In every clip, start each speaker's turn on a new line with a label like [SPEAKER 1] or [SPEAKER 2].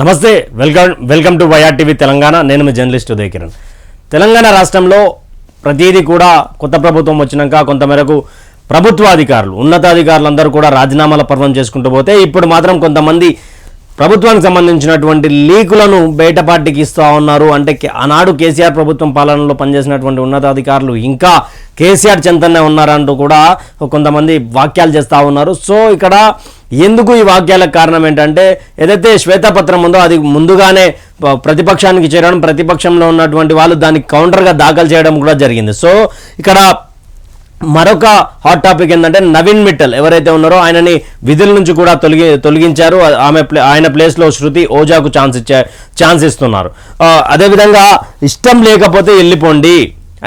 [SPEAKER 1] నమస్తే welcome to YR TV Telangana. నేను మీ జర్నలిస్ట్ ఉదయ్ కిరణ్. తెలంగాణ రాష్ట్రంలో ప్రతిదీ కూడా కొత్త ప్రభుత్వం వచ్చినాక కొంతమేరకు ప్రభుత్వాధికారులు ఉన్నతాధికారులు అందరూ కూడా రాజీనామాల పర్వం చేసుకుంటూ పోతే ఇప్పుడు మాత్రం కొంతమంది ప్రభుత్వానికి సంబంధించినటువంటి లీకులను బయటపాటికి ఇస్తూ ఉన్నారు. అంటే ఆనాడు కేసీఆర్ ప్రభుత్వం పాలనలో పనిచేసినటువంటి ఉన్నతాధికారులు ఇంకా కేసీఆర్ చెంతనే ఉన్నారంటూ కూడా కొంతమంది వాక్యాలు చేస్తూ ఉన్నారు. సో ఇక్కడ ఎందుకు ఈ వాక్యాలకు కారణం ఏంటంటే ఏదైతే శ్వేతపత్రం ఉందో అది ముందుగానే ప్రతిపక్షానికి చేరడం, ప్రతిపక్షంలో ఉన్నటువంటి వాళ్ళు దానికి కౌంటర్గా దాఖలు చేయడం కూడా జరిగింది. సో ఇక్కడ మరొక హాట్ టాపిక్ ఏంటంటే నవీన్ మిట్టల్ ఎవరైతే ఉన్నారో ఆయనని విధుల నుంచి కూడా తొలగించారు. ఆయన ప్లేస్లో శృతి ఓజాకు ఛాన్స్ ఇస్తున్నారు. అదేవిధంగా ఇష్టం లేకపోతే వెళ్ళిపోండి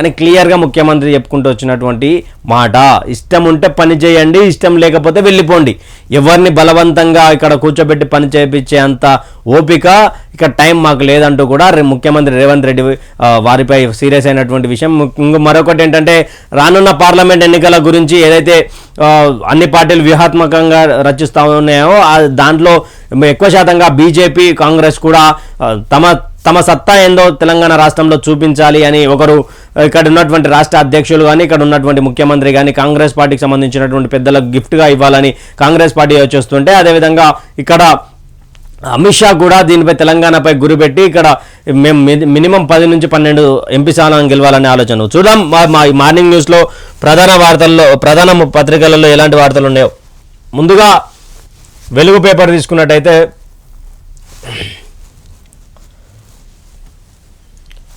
[SPEAKER 1] అని క్లియర్గా ముఖ్యమంత్రి చెప్పుకుంటూ వచ్చినటువంటి మాట. ఇష్టం ఉంటే పని చేయండి, ఇష్టం లేకపోతే వెళ్ళిపోండి. ఎవరిని బలవంతంగా ఇక్కడ కూర్చోబెట్టి పని చేయించే అంత ఓపిక ఇక్కడ టైం మాకు లేదంటూ కూడా ముఖ్యమంత్రి రేవంత్ రెడ్డి వారిపై సీరియస్ అయినటువంటి విషయం. మరొకటి ఏంటంటే రానున్న పార్లమెంట్ ఎన్నికల గురించి ఏదైతే అన్ని పార్టీలు వ్యూహాత్మకంగా రచిస్తూ ఉన్నాయో దాంట్లో ఎక్కువ శాతంగా బీజేపీ, కాంగ్రెస్ కూడా తమ సత్తా ఏందో తెలంగాణ రాష్ట్రంలో చూపించాలి అని ఒకరు ఇక్కడ ఉన్నటువంటి రాష్ట్ర అధ్యక్షులు కానీ ఇక్కడ ఉన్నటువంటి ముఖ్యమంత్రి కానీ కాంగ్రెస్ పార్టీకి సంబంధించినటువంటి పెద్దలకు గిఫ్ట్గా ఇవ్వాలని కాంగ్రెస్ పార్టీ వచ్చేస్తుంటే, అదేవిధంగా ఇక్కడ అమిత్ షా కూడా దీనిపై తెలంగాణపై గురిపెట్టి ఇక్కడ మేము మినిమం 10 నుంచి 12 ఎంపీ స్థానాలను గెలవాలనే ఆలోచన. చూద్దాం మా మార్నింగ్ న్యూస్లో ప్రధాన పత్రికలలో ఎలాంటి వార్తలు ఉన్నాయో. ముందుగా వెలుగు పేపర్ తీసుకున్నట్టయితే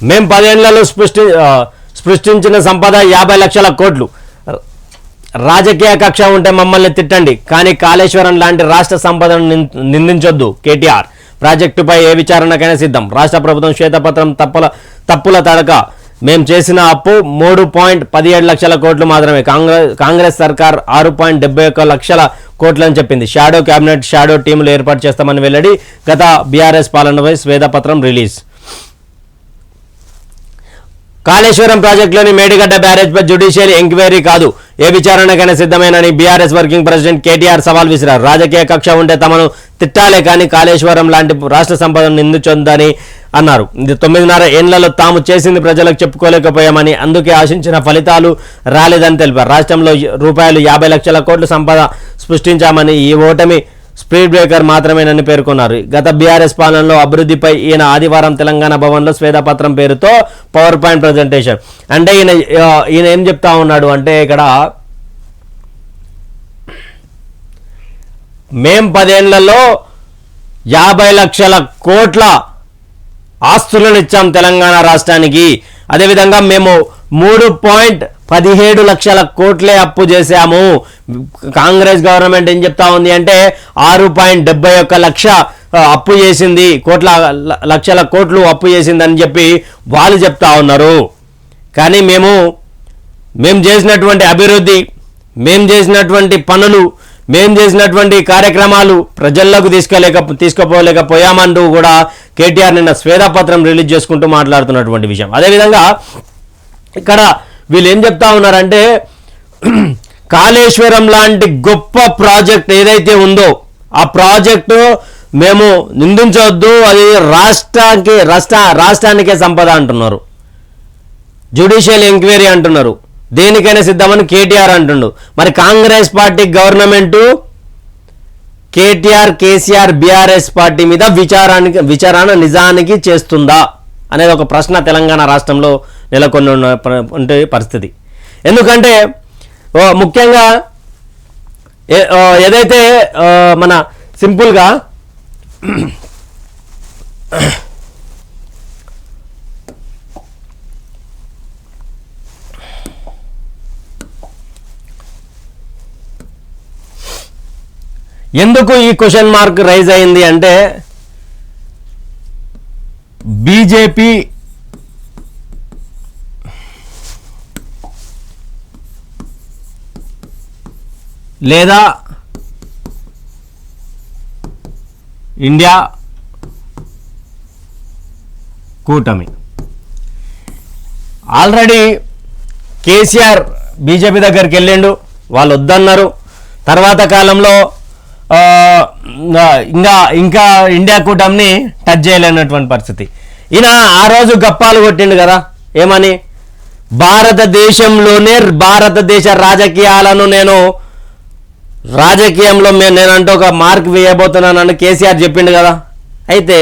[SPEAKER 1] మేం 10 ఏళ్లలో సృష్టించిన సంపద 50 లక్షల కోట్లు. రాజకీయ కక్ష ఉంటే మమ్మల్ని తిట్టండి, కానీ కాళేశ్వరం లాంటి రాష్ట్ర సంపదను నిందించొద్దు. కేటీఆర్ ప్రాజెక్టుపై ఏ విచారణకైనా సిద్ధం. రాష్ట్ర ప్రభుత్వం శ్వేతపత్రం తప్పుల తడక. మేం చేసిన అప్పు 3.17 లక్షల కోట్లు మాత్రమే. కాంగ్రెస్ సర్కార్ 6.71 లక్షల కోట్లని చెప్పింది. షాడో క్యాబినెట్, షాడో టీములు ఏర్పాటు చేస్తామని వెల్లడి. గత బీఆర్ఎస్ పాలనపై శ్వేతపత్రం రిలీజ్. కాళేశ్వరం ప్రాజెక్టులోని మేడిగడ్డ బ్యారేజ్పై జ్యుడిషియల్ ఎంక్వైరీ కాదు, ఏ విచారణకైనా సిద్ధమేనని బీఆర్ఎస్ వర్కింగ్ ప్రెసిడెంట్ కేటీఆర్ సవాల్ విసిరారు. రాజకీయ కక్ష ఉంటే తమను తిట్టాలే కానీ కాళేశ్వరం లాంటి రాష్ట్ర సంపదను నిందించొద్దని అన్నారు. 9.5 ఏళ్లలో తాము చేసింది ప్రజలకు చెప్పుకోలేకపోయామని, అందుకే ఆశించిన ఫలితాలు రాలేదని తెలిపారు. రాష్ట్రంలో రూపాయలు 50 లక్షల కోట్ల సంపద సృష్టించామని, ఈ ఓటమి స్పీడ్ బ్రేకర్ మాత్రమేనని పేర్కొన్నారు. గత బీఆర్ఎస్ పాలనలో అభివృద్ధిపై ఈయన ఆదివారం తెలంగాణ భవన్లో శ్వేతపత్రం పేరుతో పవర్ పాయింట్ ప్రజెంటేషన్. అంటే ఈయన ఏం చెప్తా ఉన్నాడు అంటే ఇక్కడ మేం 10 ఏళ్లలో 50 లక్షల కోట్ల ఆస్తులను ఇచ్చాం తెలంగాణ రాష్ట్రానికి. అదేవిధంగా మేము 3.17 లక్షల కోట్లే అప్పు చేశాము. కాంగ్రెస్ గవర్నమెంట్ ఏం చెప్తా ఉంది అంటే 6.71 లక్ష అప్పు చేసింది, లక్షల కోట్లు అప్పు చేసిందని చెప్పి వాళ్ళు చెప్తా ఉన్నారు. కానీ మేము చేసినటువంటి అభివృద్ధి, మేము చేసినటువంటి పనులు, మేము చేసినటువంటి కార్యక్రమాలు ప్రజల్లోకి తీసుకుపోలేకపోయామంటూ కూడా కేటీఆర్ నిన్న శ్వేతపత్రం రిలీజ్ చేసుకుంటూ మాట్లాడుతున్నటువంటి విషయం. అదేవిధంగా ఇక్కడ వీళ్ళు ఏం చెప్తా ఉన్నారంటే కాళేశ్వరం లాంటి గొప్ప ప్రాజెక్ట్ ఏదైతే ఉందో ఆ ప్రాజెక్టు మేము నిందించవద్దు, అది రాష్ట్రానికే సంపద అంటున్నారు. జ్యుడిషియల్ ఎంక్వైరీ అంటున్నారు. దేనికైనా సిద్ధమని కేటీఆర్ అంటుండు. మరి Congress party government KTR, KCR, BRS party మీద విచారణ నిజానికి చేస్తుందా అనేది ఒక ప్రశ్న తెలంగాణ రాష్ట్రంలో నెలకొని ఉండే పరిస్థితి. ఎందుకంటే ముఖ్యంగా ఏదైతే మన సింపుల్గా ఎందుకు ఈ క్వశ్చన్ మార్క్ రైజ్ అయింది అంటే బీజేపీ లేదా ఇండియా కూటమి ఆల్రెడీ కేసీఆర్ బీజేపీ దగ్గరికి వెళ్ళిండు, వాళ్ళు వద్దన్నారు. తర్వాత కాలంలో ఇంకా ఇంకా ఇండియా కూటమిని టచ్ చేయలేనటువంటి పరిస్థితి. ఈయన ఆ రోజు గప్పాలు కొట్టిండు కదా, ఏమని భారతదేశ రాజకీయాలను రాజకీయంలో నేనంటూ ఒక మార్క్ వేయబోతున్నానని కేసీఆర్ చెప్పిండు కదా. అయితే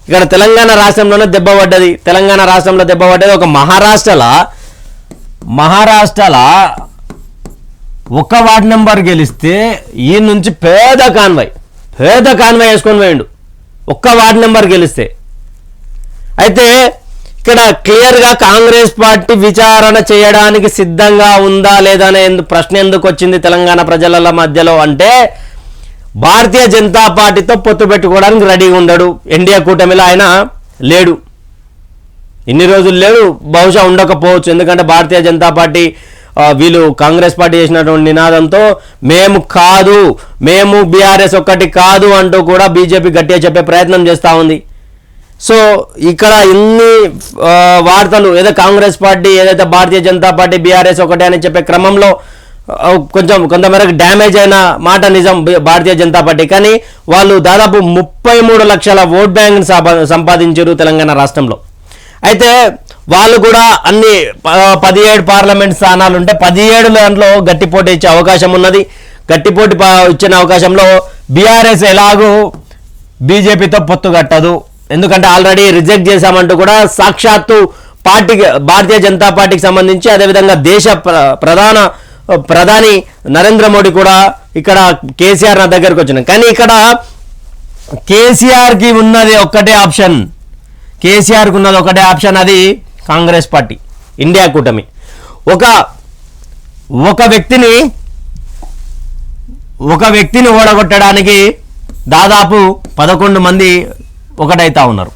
[SPEAKER 1] ఇక్కడ తెలంగాణ రాష్ట్రంలోనే దెబ్బపడ్డది. తెలంగాణ రాష్ట్రంలో దెబ్బపడ్డది ఒక మహారాష్ట్రలో ఒక వార్డ్ నెంబర్ గెలిస్తే ఈ నుంచి పేద కాన్వాయ్ వేసుకొని పోయిండు ఒక్క వార్డ్ నెంబర్ గెలిస్తే. అయితే ఇక్కడ క్లియర్గా కాంగ్రెస్ పార్టీ విచారణ చేయడానికి సిద్ధంగా ఉందా లేదా అనే ప్రశ్న ఎందుకు వచ్చింది తెలంగాణ ప్రజల మధ్యలో అంటే, భారతీయ జనతా పార్టీతో పొత్తు పెట్టుకోవడానికి రెడీగా ఉండడు. ఎన్డీఏ కూటమిలో ఆయన లేడు, ఇన్ని రోజులు లేడు, బహుశా ఉండకపోవచ్చు. ఎందుకంటే భారతీయ జనతా పార్టీ వీళ్ళు కాంగ్రెస్ పార్టీ చేసినటువంటి నినాదంతో మేము బీఆర్ఎస్ ఒక్కటి కాదు అంటూ కూడా బీజేపీ గట్టిగా చెప్పే ప్రయత్నం చేస్తూ ఉంది. సో ఇక్కడ ఇన్ని వార్తలు ఏదో కాంగ్రెస్ పార్టీ ఏదైతే భారతీయ జనతా పార్టీ బీఆర్ఎస్ ఒకటే అని చెప్పే క్రమంలో కొంతమేరకు డ్యామేజ్ అయిన మాట నిజం భారతీయ జనతా పార్టీ. కానీ వాళ్ళు దాదాపు 33 లక్షల ఓట్ బ్యాంక్ని సంపాదించారు తెలంగాణ రాష్ట్రంలో. అయితే వాళ్ళు కూడా అన్ని 17 పార్లమెంట్ స్థానాలు ఉంటే 17 దాంట్లో గట్టి పోటీ ఇచ్చే అవకాశం ఉన్నది. గట్టి పోటీ ఇచ్చిన అవకాశంలో బీఆర్ఎస్ ఎలాగూ బీజేపీతో పొత్తు కట్టదు, ఎందుకంటే ఆల్రెడీ రిజెక్ట్ చేశామంటూ కూడా సాక్షాత్తు భారతీయ జనతా పార్టీకి సంబంధించి అదేవిధంగా దేశ ప్రధాని నరేంద్ర మోడీ కూడా ఇక్కడ కేసీఆర్ నా దగ్గరకు వచ్చిన. కానీ ఇక్కడ కేసీఆర్కి ఉన్నది ఒక్కటే ఆప్షన్, అది కాంగ్రెస్ పార్టీ, ఇండియా కూటమి. ఒక వ్యక్తిని ఓడగొట్టడానికి దాదాపు 11 మంది ఒకటైతా ఉన్నారు.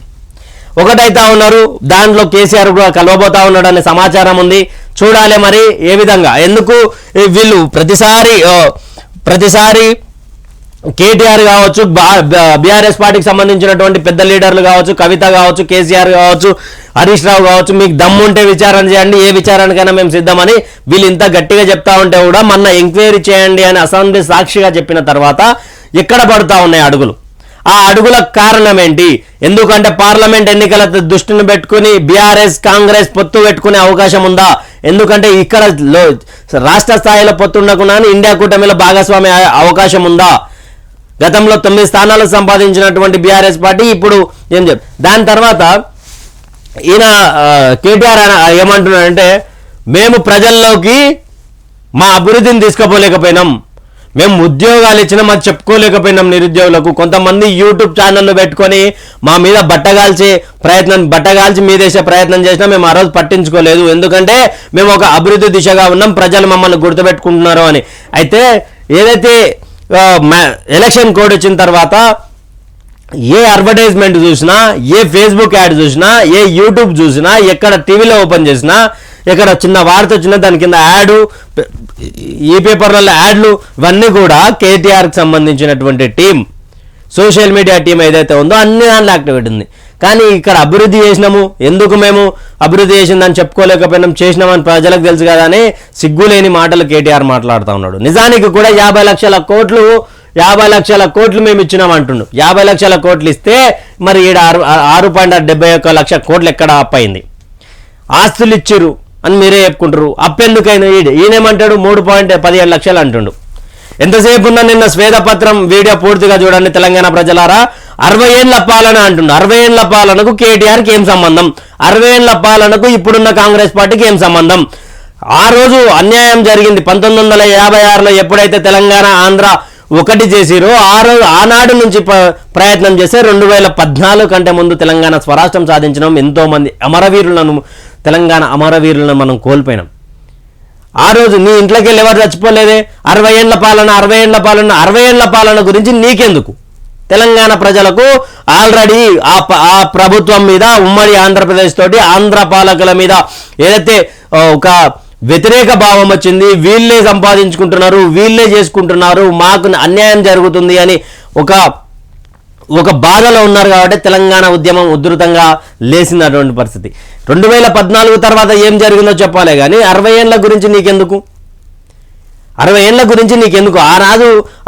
[SPEAKER 1] దాంట్లో కేసీఆర్ కూడా కలవబోతా ఉన్నాడు అనే సమాచారం ఉంది. చూడాలి మరి ఏ విధంగా. ఎందుకు వీళ్ళు ప్రతిసారి కేటీఆర్ కావచ్చు, బీఆర్ఎస్ పార్టీకి సంబంధించినటువంటి పెద్ద లీడర్లు కావచ్చు, కవిత కావచ్చు, కేసీఆర్ కావచ్చు, హరీష్ రావు కావచ్చు, మీకు దమ్ముంటే విచారణ చేయండి, ఏ విచారణకైనా మేము సిద్ధమని వీళ్ళు ఇంత గట్టిగా చెప్తా ఉంటే కూడా మొన్న ఎంక్వైరీ చేయండి అని అసెంబ్లీ సాక్షిగా చెప్పిన తర్వాత ఎక్కడ పడుతూ ఉన్నాయి అడుగులు? ఆ అడుగుల కారణం ఏంటి? ఎందుకంటే పార్లమెంట్ ఎన్నికల దృష్టిని పెట్టుకుని బీఆర్ఎస్ కాంగ్రెస్ పొత్తు పెట్టుకునే అవకాశం ఉందా? ఎందుకంటే ఇక్కడ రాష్ట్ర స్థాయిలో పొత్తు ఉండకుండా ఇండియా కూటమిలో భాగస్వామి అవకాశం ఉందా? గతంలో 9 స్థానాలు సంపాదించినటువంటి బీఆర్ఎస్ పార్టీ ఇప్పుడు ఏం చెప్పు. దాని తర్వాత ఈయన కేటీఆర్ ఏమంటున్నాడంటే, మేము ప్రజల్లోకి మా అభివృద్ధిని తీసుకుపోలేకపోయినాం, మేము ఉద్యోగాలు ఇచ్చినా మాకు చెప్పుకోలేకపోయినాం నిరుద్యోగులకు. కొంతమంది యూట్యూబ్ ఛానళ్ళు పెట్టుకొని మా మీద బట్టగాల్చి మీదేసే ప్రయత్నం చేసినా మేము ఆ రోజు పట్టించుకోలేదు, ఎందుకంటే మేము ఒక అభివృద్ధి దిశగా ఉన్నాం, ప్రజలు మమ్మల్ని గుర్తుపెట్టుకుంటున్నారు అని. అయితే ఏదైతే ఎలక్షన్ కోడ్ వచ్చిన తర్వాత ఏ అడ్వర్టైజ్మెంట్ చూసినా, ఏ ఫేస్బుక్ యాడ్ చూసినా, ఏ యూట్యూబ్ చూసినా, ఎక్కడ టీవీలో ఓపెన్ చేసినా, ఎక్కడ చిన్న వార్త వచ్చినా దాని కింద యాడ్, ఈ పేపర్లలో యాడ్లు, ఇవన్నీ కూడా కేటీఆర్కి సంబంధించినటువంటి టీం, సోషల్ మీడియా టీం ఏదైతే ఉందో అన్ని దాంట్లో యాక్టివేట్ ఉంది. కానీ ఇక్కడ అభివృద్ధి చేసినాము, ఎందుకు మేము అభివృద్ధి చేసిందని చెప్పుకోలేకపోయినాం, చేసినామని ప్రజలకు తెలుసు కదా అని సిగ్గులేని మాటలు కేటీఆర్ మాట్లాడుతూ ఉన్నాడు. నిజానికి కూడా 50 లక్షల కోట్లు మేము ఇచ్చినాం అంటుండు. 50 లక్షల కోట్లు ఇస్తే మరి ఈడ 6.71 లక్షల కోట్లు ఎక్కడ అప్పయింది? ఆస్తులు ఇచ్చిర్రు అని మీరే చెప్పుకుంటారు, అప్పెందుకైనా ఈయనేమంటాడు 3.17 లక్షలు అంటుండు. ఎంతసేపు ఉన్నా నిన్న శ్వేతపత్రం వీడియో పూర్తిగా చూడండి తెలంగాణ ప్రజలారా. 60 ఏళ్ల పాలన అంటుండు. 60 ఏళ్ల పాలనకు కేటీఆర్కి ఏం సంబంధం? 60 ఏళ్ల పాలనకు ఇప్పుడున్న కాంగ్రెస్ పార్టీకి ఏం సంబంధం? ఆ రోజు అన్యాయం జరిగింది 1956లో ఎప్పుడైతే తెలంగాణ ఆంధ్ర ఒకటి చేసిరో ఆనాడు నుంచి ప్రయత్నం చేస్తే 2014 కంటే ముందు తెలంగాణ స్వరాష్ట్రం సాధించడం ఎంతో మంది తెలంగాణ అమరవీరులను మనం కోల్పోయినాం. ఆ రోజు నీ ఇంట్లోకి వెళ్ళి ఎవరు చచ్చిపోలేదే. 60 ఏళ్ల పాలన గురించి నీకెందుకు? తెలంగాణ ప్రజలకు ఆల్రెడీ ఆ ప్రభుత్వం మీద, ఉమ్మడి ఆంధ్రప్రదేశ్ తోటి ఆంధ్ర పాలకుల మీద ఏదైతే ఒక వ్యతిరేక భావం వచ్చింది, వీళ్ళే సంపాదించుకుంటున్నారు, వీళ్ళే చేసుకుంటున్నారు, మాకు అన్యాయం జరుగుతుంది అని ఒక బాధలో ఉన్నారు. కాబట్టి తెలంగాణ ఉద్యమం ఉధృతంగా లేసినటువంటి పరిస్థితి. 2014 తర్వాత ఏం జరిగిందో చెప్పాలే కానీ 60 ఏళ్ళ గురించి నీకెందుకు? 60 ఏళ్ళ గురించి నీకెందుకు?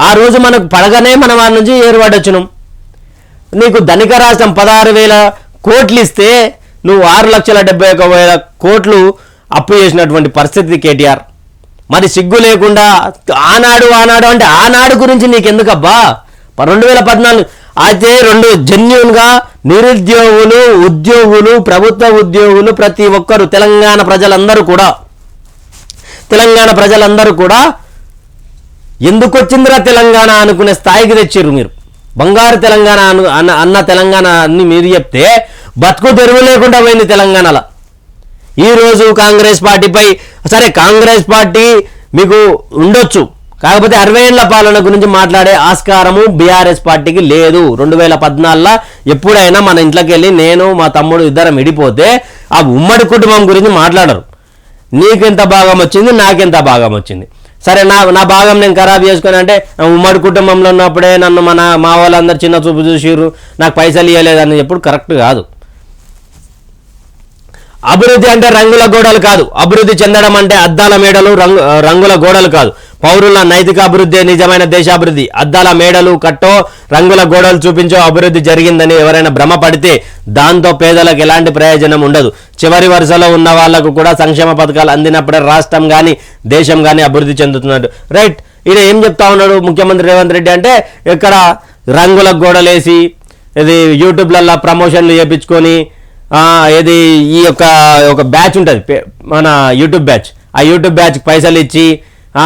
[SPEAKER 1] ఆ రోజు మనకు పడగానే మనం వారి నుంచి ఏర్పడొచ్చును. నీకు ధనిక రాష్ట్రం 16,000 కోట్లు ఇస్తే నువ్వు 6,71,000 కోట్లు అప్పు చేసినటువంటి పరిస్థితి కేటీఆర్. మరి సిగ్గు లేకుండా ఆనాడు అంటే ఆనాడు గురించి నీకెందుకబ్బా? 2014 అయితే జెన్యూన్గా నిరుద్యోగులు, ఉద్యోగులు, ప్రభుత్వ ఉద్యోగులు ప్రతి ఒక్కరు తెలంగాణ ప్రజలందరూ కూడా ఎందుకు వచ్చిందిరా తెలంగాణ అనుకునే స్థాయికి తెచ్చారు మీరు. బంగారు తెలంగాణ అన్న తెలంగాణ అని మీరు చెప్తే బతుకు తెరువు లేకుండా పోయింది తెలంగాణలో. ఈరోజు కాంగ్రెస్ పార్టీపై, సరే కాంగ్రెస్ పార్టీ మీకు ఉండొచ్చు, కాకపోతే 60 ఏళ్ల పాలన గురించి మాట్లాడే ఆస్కారము బీఆర్ఎస్ పార్టీకి లేదు. 2014లో ఎప్పుడైనా మన ఇంట్లోకి వెళ్ళి నేను మా తమ్ముడు ఇద్దరం విడిపోతే ఆ ఉమ్మడి కుటుంబం గురించి మాట్లాడరు. నీకెంత భాగం వచ్చింది, నాకెంత భాగం వచ్చింది. సరే నా భాగం నేను ఖరాబ్ చేసుకుని అంటే ఉమ్మడి కుటుంబంలో ఉన్నప్పుడే నన్ను మా వాళ్ళందరూ చిన్న చూపు చూసిర్రు, నాకు పైసలు ఇవ్వలేదని ఎప్పుడు కరెక్ట్ కాదు. అభివృద్ధి అంటే రంగుల గోడలు కాదు. అభివృద్ధి చెందడం అంటే అద్దాల మేడలు, రంగుల గోడలు కాదు. పౌరుల నైతిక అభివృద్ధి నిజమైన దేశాభివృద్ధి. అద్దాల మేడలు కట్టో, రంగుల గోడలు చూపించో అభివృద్ధి జరిగిందని ఎవరైనా భ్రమపడితే దాంతో పేదలకు ఎలాంటి ప్రయోజనం ఉండదు. చివరి వరుసలో ఉన్న వాళ్లకు కూడా సంక్షేమ పథకాలు అందినప్పుడే రాష్ట్రం కానీ దేశం కానీ అభివృద్ధి చెందుతున్నాడు. రైట్. ఈయన ఏం చెప్తా ఉన్నాడు ముఖ్యమంత్రి రేవంత్ రెడ్డి అంటే, ఎక్కడ రంగుల గోడలేసి ఇది యూట్యూబ్లలో ప్రమోషన్లు చేయించుకొని ఏది ఈ ఒక బ్యాచ్ ఉంటుంది మన యూట్యూబ్ బ్యాచ్, ఆ యూట్యూబ్ బ్యాచ్కి పైసలు ఇచ్చి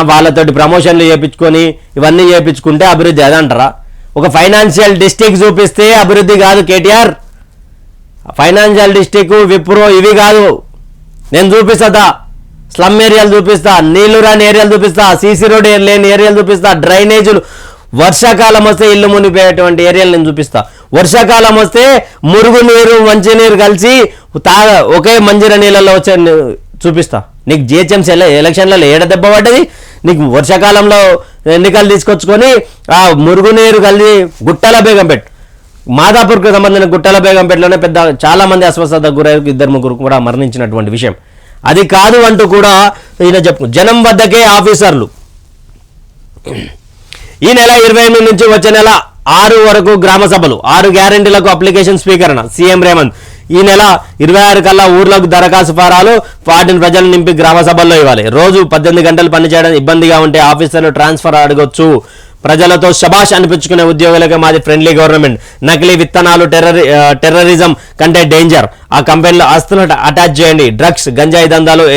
[SPEAKER 1] వాళ్ళతోటి ప్రమోషన్లు చేయించుకొని ఇవన్నీ చేయించుకుంటే అభివృద్ధి అదంటారా? ఒక ఫైనాన్షియల్ డిస్ట్రిక్ట్ చూపిస్తే అభివృద్ధి కాదు కేటీఆర్. ఫైనాన్షియల్ డిస్ట్రిక్ట్, విప్రో ఇవి కాదు. నేను చూపిస్తా, స్లమ్ ఏరియాలు చూపిస్తా, నీళ్లు రాని ఏరియాలు చూపిస్తా, సీసీ రోడ్ లేని ఏరియాలు చూపిస్తా, డ్రైనేజీలు, వర్షాకాలం వస్తే ఇల్లు మునిపోయేటువంటి ఏరియాలు నేను చూపిస్తా. వర్షాకాలం వస్తే మురుగునీరు మంచినీరు కలిసి ఒకే మంజీర నీళ్ళలో వచ్చే చూపిస్తా. నీకు జిహెచ్ఎంసీ ఎలక్షన్లలో ఏడ దెబ్బ పడ్డది? నీకు వర్షాకాలంలో ఎన్నికలు తీసుకొచ్చుకొని ఆ మురుగునీరు కలిసి గుట్టల బేగంపేట, మాదాపూర్కి సంబంధించిన గుట్టల బేగంపేటలోనే చాలా మంది అస్వస్థతకు గురై 2-3 కూడా మరణించినటువంటి విషయం. అది కాదు అంటూ కూడా ఈయన జనం వద్దకే ఆఫీసర్లు. ఈ నెల 28 నుంచి వచ్చే నెల 6 వరకు గ్రామ సభలు, 6 గ్యారెంటీలకు అప్లికేషన్ స్వీకరణ. సీఎం రేవంత్ ఈ నెల 26 కల్లా ఊర్లకు దరఖాస్తు ఫారాలు, వాటిని ప్రజలు నింపి గ్రామ సభల్లో ఇవ్వాలి. రోజు 18 గంటలు పనిచేయడం ఇబ్బందిగా ఉంటే ఆఫీసర్లు ట్రాన్స్ఫర్ అడగొచ్చు. ప్రజలతో శబాష్ అనిపించుకునే ఉద్యోగులకే మాది ఫ్రెండ్లీ గవర్నమెంట్. నకిలీ విత్తనాలు టెర్రరిజం కంటే డేంజర్. ఆ కంపెనీలో ఆస్తులను అటాచ్ చేయండి. డ్రగ్స్, గంజాయి దందాలు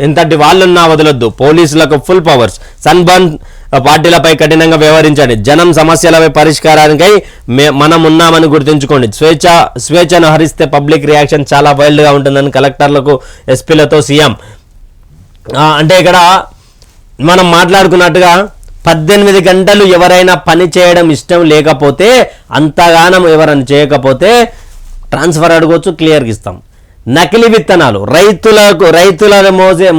[SPEAKER 1] ఎంతటి వాళ్ళున్నా వదలొద్దు. పోలీసులకు ఫుల్ పవర్స్. సన్బర్న్ పార్టీలపై కఠినంగా వ్యవహరించండి. జనం సమస్యలపై పరిష్కారానికై మనం ఉన్నామని గుర్తుంచుకోండి. స్వేచ్ఛను హరిస్తే పబ్లిక్ రియాక్షన్ చాలా వైల్డ్గా ఉంటుందని కలెక్టర్లకు, ఎస్పీలతో సీఎం. అంటే ఇక్కడ మనం మాట్లాడుకున్నట్టుగా 18 గంటలు ఎవరైనా పని చేయడం ఇష్టం లేకపోతే, అంతగానం ఎవరైనా చేయకపోతే ట్రాన్స్ఫర్ అడగవచ్చు, క్లియర్గా ఇస్తాం. నకిలీ విత్తనాలు, రైతులను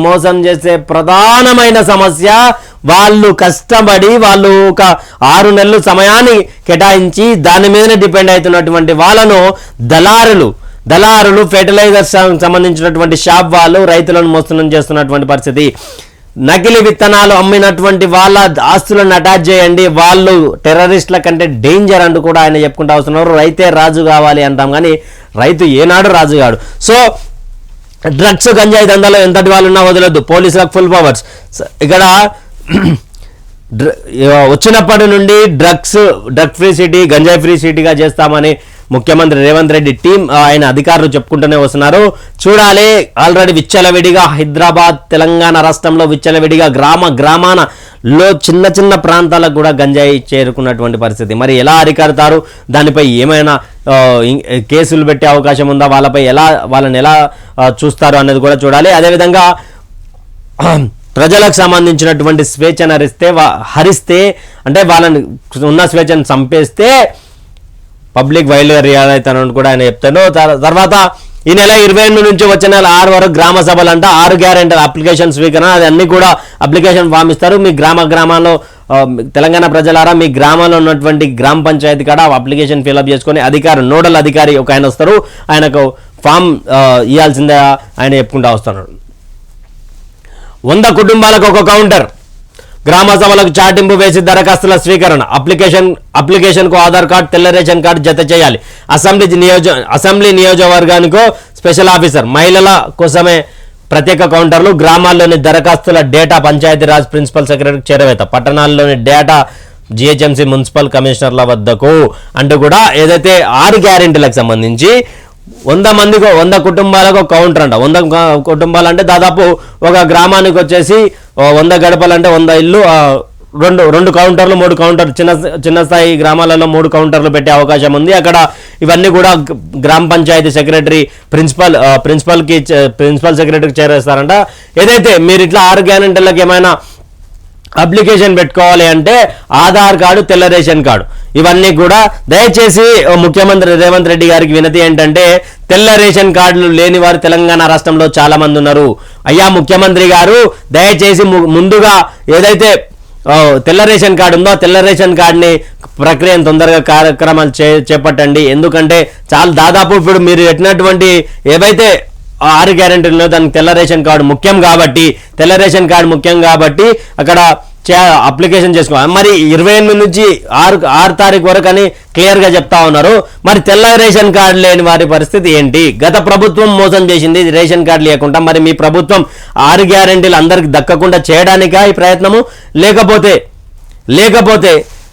[SPEAKER 1] మోసం చేసే ప్రధానమైన సమస్య. వాళ్ళు కష్టపడి వాళ్ళు ఒక 6 నెలలు సమయాన్ని కేటాయించి దాని మీదనే డిపెండ్ అవుతున్నటువంటి వాళ్ళను దళారులు ఫెర్టిలైజర్స్ సంబంధించినటువంటి షాప్ వాళ్ళు రైతులను మోసం చేస్తున్నటువంటి పరిస్థితి. నకిలీ విత్తనాలు అమ్మినటువంటి వాళ్ళ ఆస్తులను అటాచ్ చేయండి, వాళ్ళు టెర్రరిస్టుల కంటే డేంజర్ అంటూ కూడా ఆయన చెప్పుకుంటూ వస్తున్నారు. రైతే రాజు కావాలి అంటాం కానీ రైతు ఏనాడు రాజు కాడు. సో డ్రగ్స్, గంజాయి దందాలో ఎంతటి వాళ్ళు ఉన్నా వదలొద్దు. పోలీసులకు ఫుల్ పవర్స్. ఇక్కడ వచ్చినప్పటి నుండి డ్రగ్ ఫ్రీ సిటీ, గంజాయి ఫ్రీ సిటీగా చేస్తామని ముఖ్యమంత్రి రేవంత్ రెడ్డి టీం, ఆయన అధికారులు చెప్పుకుంటూనే వస్తున్నారు. చూడాలి. ఆల్రెడీ విచ్చలవిడిగా హైదరాబాద్, తెలంగాణ రాష్ట్రంలో విచ్చలవిడిగా గ్రామాలలో చిన్న ప్రాంతాలకు కూడా గంజాయి చేరుకున్నటువంటి పరిస్థితి. మరి ఎలా అరికడతారు? దానిపై ఏమైనా కేసులు పెట్టే అవకాశం ఉందా? వాళ్ళని ఎలా చూస్తారు అన్నది కూడా చూడాలి. అదేవిధంగా ప్రజలకు సంబంధించినటువంటి స్వేచ్ఛను హరిస్తే అంటే వాళ్ళని ఉన్న స్వేచ్ఛను చంపేస్తే పబ్లిక్ వైల్డ్గా రియాక్ట్ అవుతానని కూడా ఆయన చెప్తాను. తర్వాత ఈ నెల 28 నుంచి వచ్చే నెల 6 వరకు గ్రామ సభలు అంట. 6 గ్యారెంటీ అప్లికేషన్ స్వీకరణ, అది అన్ని కూడా అప్లికేషన్ ఫామ్ ఇస్తారు. మీ గ్రామాల్లో తెలంగాణ ప్రజలారా మీ గ్రామంలో ఉన్నటువంటి గ్రామ పంచాయతీ కాడ అప్లికేషన్ ఫిల్అప్ చేసుకొని నోడల్ అధికారి ఒక ఆయన వస్తారు, ఆయనకు ఫామ్ ఇవ్వాల్సిందే ఆయన చెప్పుకుంటూ వస్తున్నాడు. 100 కుటుంబాలకు ఒక కౌంటర్. గ్రామ సభలకు చాటింపు వేసి దరఖాస్తుల స్వీకరణ, అప్లికేషన్కు ఆధార్ కార్డు, తెల్ల రేషన్ కార్డు జత చేయాలి. అసెంబ్లీ నియోజకవర్గానికో స్పెషల్ ఆఫీసర్, మహిళల కోసమే ప్రత్యేక కౌంటర్లు, గ్రామాల్లోని దరఖాస్తుల డేటా పంచాయతీరాజ్ ప్రిన్సిపల్ సెక్రటరీకి చేరవేత, పట్టణాల్లోని డేటా జిహెచ్ఎంసీ మున్సిపల్ కమిషనర్ల వద్దకు అంటూ కూడా ఏదైతే 6 గ్యారెంటీలకు సంబంధించి 100 కుటుంబాలకు కౌంటర్ అంట. 100 కుటుంబాలు అంటే దాదాపు ఒక గ్రామానికి వచ్చేసి 100 గడపలంటే 100 ఇల్లు, రెండు కౌంటర్లు 3 కౌంటర్లు, చిన్న స్థాయి గ్రామాలలో 3 కౌంటర్లు పెట్టే అవకాశం ఉంది. అక్కడ ఇవన్నీ కూడా గ్రామ పంచాయతీ సెక్రటరీ ప్రిన్సిపల్ సెక్రటరీకి చేరేస్తారంట. ఏదైతే మీరు ఇట్లా 6 గ్యారెంటీలకు ఏమైనా అప్లికేషన్ పెట్టుకోవాలి అంటే ఆధార్ కార్డు, తెల్ల రేషన్ కార్డు, ఇవన్నీ కూడా దయచేసి ముఖ్యమంత్రి రేవంత్ రెడ్డి గారికి వినతి ఏంటంటే తెల్ల రేషన్ కార్డులు లేని వారు తెలంగాణ రాష్ట్రంలో చాలా మంది ఉన్నారు. అయ్యా ముఖ్యమంత్రి గారు దయచేసి ముందుగా ఏదైతే తెల్ల రేషన్ కార్డు ఉందో తెల్ల రేషన్ కార్డుని ప్రక్రియను తొందరగా కార్యక్రమాలు చేపట్టండి. ఎందుకంటే దాదాపు ఇప్పుడు మీరు పెట్టినటువంటి ఏవైతే 6 గ్యారెంటీలో దానికి తెల్ల రేషన్ కార్డు ముఖ్యం కాబట్టి అక్కడ అప్లికేషన్ చేసుకోవాలి. మరి 28 నుంచి 6 తారీఖు వరకు అని క్లియర్గా చెప్తా ఉన్నారు. మరి తెల్ల రేషన్ కార్డు లేని వారి పరిస్థితి ఏంటి? గత ప్రభుత్వం మోసం చేసింది రేషన్ కార్డు లేకుండా. మరి మీ ప్రభుత్వం 6 గ్యారెంటీలు అందరికి దక్కకుండా చేయడానికా ఈ ప్రయత్నము? లేకపోతే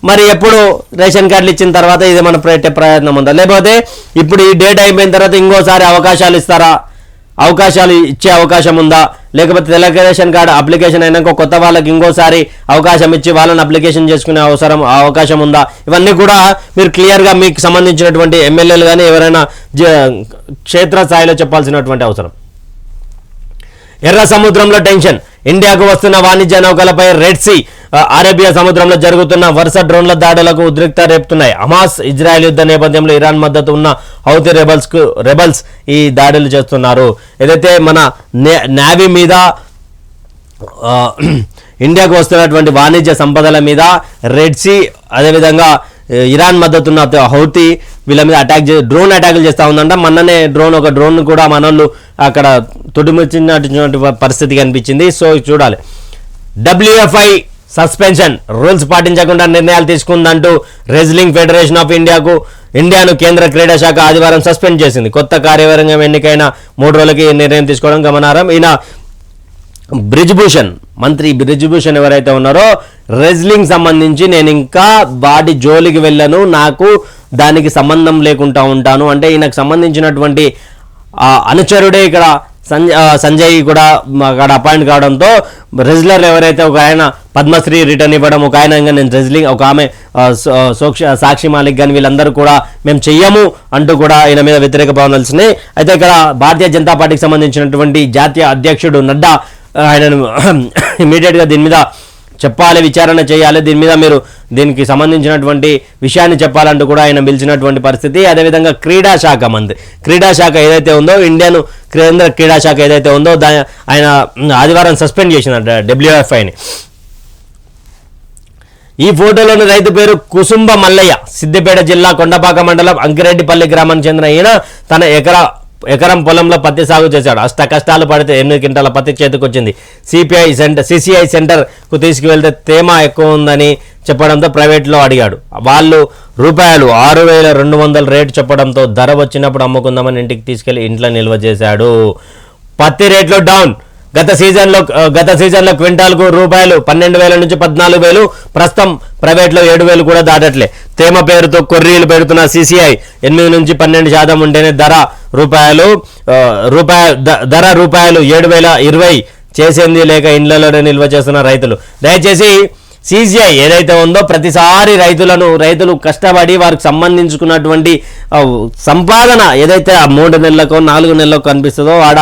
[SPEAKER 1] మరి ఎప్పుడు రేషన్ కార్డులు ఇచ్చిన తర్వాత ఇది మన ప్రయత్నం ఉందా? లేకపోతే ఇప్పుడు ఈ డేట్ అయిపోయిన తర్వాత ఇంకోసారి అవకాశాలు ఇచ్చే అవకాశం ఉందా? లేకపోతే తెల్ల రేషన్ కార్డు అప్లికేషన్ అయినాక కొత్త వాళ్ళకి ఇంకోసారి అవకాశం ఇచ్చి వాళ్ళని అప్లికేషన్ చేసుకునే అవకాశం ఉందా? ఇవన్నీ కూడా మీరు క్లియర్గా మీకు సంబంధించినటువంటి ఎమ్మెల్యేలు కానీ ఎవరైనా క్షేత్రస్థాయిలో చెప్పాల్సినటువంటి అవసరం. ఎర్ర సముద్రంలో టెన్షన్, ఇండియాకు వస్తున్న వాణిజ్య నౌకలపై రెడ్ సీ, అరేబియా సముద్రంలో జరుగుతున్న వరుస డ్రోన్ల దాడులకు ఉద్రిక్త రేపుతున్నాయి. హమాస్ ఇజ్రాయెల్ యుద్ధ నేపథ్యంలో ఇరాన్ మద్దతు ఉన్న హౌతీ రెబల్స్ ఈ దాడులు చేస్తున్నారు. ఏదైతే మన నేవీ మీద ఇండియాకు వస్తున్నటువంటి వాణిజ్య సంపదల మీద రెడ్ సీ, అదేవిధంగా ఇరాన్ మద్దతున్న హౌతీ వీళ్ళ మీద డ్రోన్ అటాకులు చేస్తూ ఉందంట. మొన్ననే ఒక డ్రోన్ కూడా మనోళ్ళు అక్కడ తుడిముచ్చినటువంటి పరిస్థితి కనిపించింది. సో చూడాలి. WFI సస్పెన్షన్, రూల్స్ పాటించకుండా నిర్ణయాలు తీసుకుందంటూ రెజ్లింగ్ ఫెడరేషన్ ఆఫ్ ఇండియాను కేంద్ర క్రీడా శాఖ ఆదివారం సస్పెండ్ చేసింది. కొత్త కార్యవర్గం ఎన్నికైన 3 రోజులకి నిర్ణయం తీసుకోవడం గమనార్హం. ఈయన మంత్రి బ్రిజ్భూషణ్ ఎవరైతే ఉన్నారో రెజ్లింగ్ సంబంధించి నేను ఇంకా వాటి జోలికి వెళ్ళను, నాకు దానికి సంబంధం లేకుండా ఉంటాను అంటే ఈయనకు సంబంధించినటువంటి అనుచరుడే ఇక్కడ సంజయ్ కూడా అక్కడ అపాయింట్ కావడంతో రెజ్లర్లు ఎవరైతే ఒక ఆయన పద్మశ్రీ రిటర్న్ ఇవ్వడం, ఒక ఆయన ఇంకా నేను రెజ్లింగ్, ఒక ఆమె సాక్షి మాలిక్ కానీ వీళ్ళందరూ కూడా మేము చెయ్యము అంటూ కూడా ఆయన మీద వ్యతిరేక భావనలు వచ్చినాయి. అయితే ఇక్కడ భారతీయ జనతా పార్టీకి సంబంధించినటువంటి జాతీయ అధ్యక్షుడు నడ్డా ఆయనను ఇమీడియట్గా దీని మీద చెప్పాలి, విచారణ చేయాలి, దీనికి సంబంధించినటువంటి విషయాన్ని చెప్పాలంటూ కూడా ఆయన పిలిచినటువంటి పరిస్థితి. అదేవిధంగా క్రీడా శాఖ ఏదైతే ఉందో ఇండియన్ కేంద్ర క్రీడా శాఖ ఏదైతే ఉందో ఆయన ఆదివారం సస్పెండ్ చేసినారు WFIని. ఈ ఫోటోలోని రైతు పేరు కుసుంబ మల్లయ్య, సిద్దిపేట జిల్లా కొండపాక మండలం అంకిరెడ్డిపల్లి గ్రామానికి చెందిన ఈయన తన ఎకరం పొలంలో పత్తి సాగు చేశాడు. కష్టాలు పడితే 8 క్వింటాల పత్తి చేతికి వచ్చింది. CCI సెంటర్కు తీసుకువెళ్తే తేమ ఎక్కువ ఉందని చెప్పడంతో ప్రైవేట్లో అడిగాడు. వాళ్ళు ₹6,200 రేటు చెప్పడంతో ధర వచ్చినప్పుడు అమ్ముకుందామని ఇంటికి తీసుకెళ్లి ఇంట్లో నిల్వ చేశాడు. పత్తి రేట్లు డౌన్. గత సీజన్లో క్వింటాల్కు ₹12,000 నుంచి 14,000, ప్రస్తుతం ప్రైవేట్లో 7,000 కూడా దాటట్లే. తేమ పేరుతో కొర్రీలు పెడుతున్న CCI 8 నుంచి 12% ఉంటేనే ధర ₹7,020 చేసేంది లేక ఇండ్లలోనే నిల్వ చేస్తున్న రైతులు. దయచేసి CCI ఏదైతే ఉందో ప్రతిసారి రైతులు కష్టపడి వారికి సంబంధించుకున్నటువంటి సంపాదన ఏదైతే 3 నెలలకో 4 నెలలకు కనిపిస్తుందో ఆడ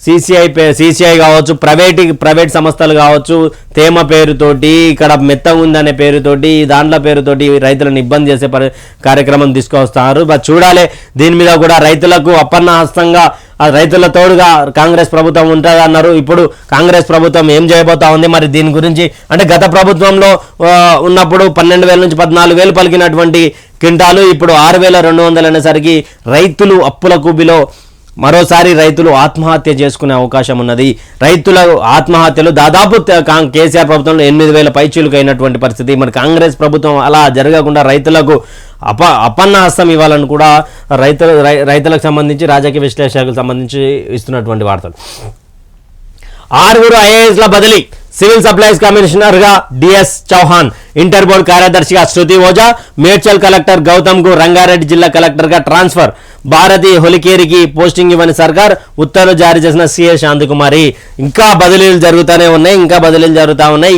[SPEAKER 1] CCI కావచ్చు, ప్రైవేట్ సంస్థలు కావచ్చు, తేమ పేరుతోటి ఇక్కడ మెత్తగా ఉందనే పేరుతోటి దాంట్ల పేరుతోటి రైతులను ఇబ్బంది చేసే కార్యక్రమం తీసుకొస్తారు. చూడాలి దీని మీద కూడా రైతులకు అప్పన్న హస్తంగా రైతుల తోడుగా కాంగ్రెస్ ప్రభుత్వం ఉంటుంది అన్నారు. ఇప్పుడు కాంగ్రెస్ ప్రభుత్వం ఏం చేయబోతా ఉంది మరి దీని గురించి అంటే గత ప్రభుత్వంలో ఉన్నప్పుడు 12,000 నుంచి 14,000 పలికినటువంటి క్వింటాలు ఇప్పుడు 6,200 అనేసరికి రైతులు అప్పుల కూబిలో మరోసారి రైతులు ఆత్మహత్య చేసుకునే అవకాశం ఉన్నది. రైతుల ఆత్మహత్యలు దాదాపు కేసీఆర్ ప్రభుత్వంలో 8,000 పైచీలకు అయినటువంటి పరిస్థితి. మరి కాంగ్రెస్ ప్రభుత్వం అలా జరగకుండా రైతులకు అపన్న హస్తం ఇవ్వాలని కూడా రైతులకు సంబంధించి రాజకీయ విశ్లేషకులకు సంబంధించి ఇస్తున్నటువంటి వార్తలు. 6 ఐఏఎస్ల బదిలీ. సివిల్ సప్లైస్ కమిషనర్గా డిఎస్ చౌహాన్, ఇంటర్ బోర్డు కార్యదర్శిగా శృతి ఓజా, మేడ్చల్ కలెక్టర్ గౌతమ్కు రంగారెడ్డి జిల్లా కలెక్టర్గా ట్రాన్స్ఫర్. భారతి హొలికేరికి పోస్టింగ్ ఇవ్వని సర్కార్, ఉత్తర్వులు జారీ చేసిన సిఏ శాంతికుమారి. ఇంకా బదిలీలు జరుగుతూనే ఉన్నాయి,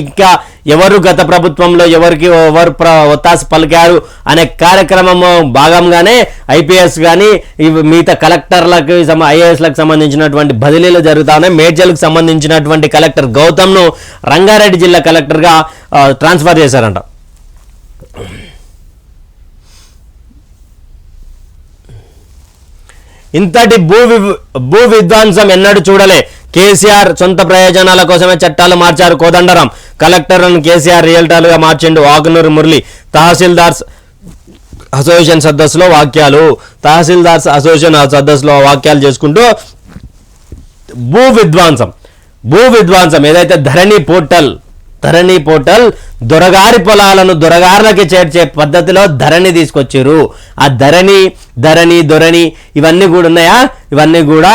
[SPEAKER 1] ఇంకా ఎవరు గత ప్రభుత్వంలో ఎవరికి ఎవరు ఒత్తాసు పలికారు అనే కార్యక్రమం భాగంగానే ఐపీఎస్ కానీ మిగతా కలెక్టర్లకు ఐఏఎస్లకు సంబంధించినటువంటి బదిలీలు జరుగుతూ ఉన్నాయి. మేడ్చల్కు సంబంధించినటువంటి కలెక్టర్ గౌతమ్ను రంగారెడ్డి జిల్లా కలెక్టర్గా ట్రాన్స్ఫర్ చేశారంట. ఇంతటి భూ విధ్వంసం ఎన్నడూ చూడలే. కేసీఆర్ సొంత ప్రయోజనాల కోసమే చట్టాలు మార్చారు కోదండరాం. కలెక్టర్లను కేసీఆర్ రియల్టర్లుగా మార్చిండు ఆకునూరు మురళి. తహసీల్దార్స్ అసోసియేషన్ సదస్సులో వాక్యాలు చేసుకుంటూ భూ విధ్వంసం ఏదైతే ధరణి పోర్టల్ దొరగారి పొలాలను దొరగారులకి చేర్చే పద్ధతిలో ధరణి తీసుకొచ్చారు. ఆ ధరణి ఇవన్నీ కూడా ఉన్నాయా? ఇవన్నీ కూడా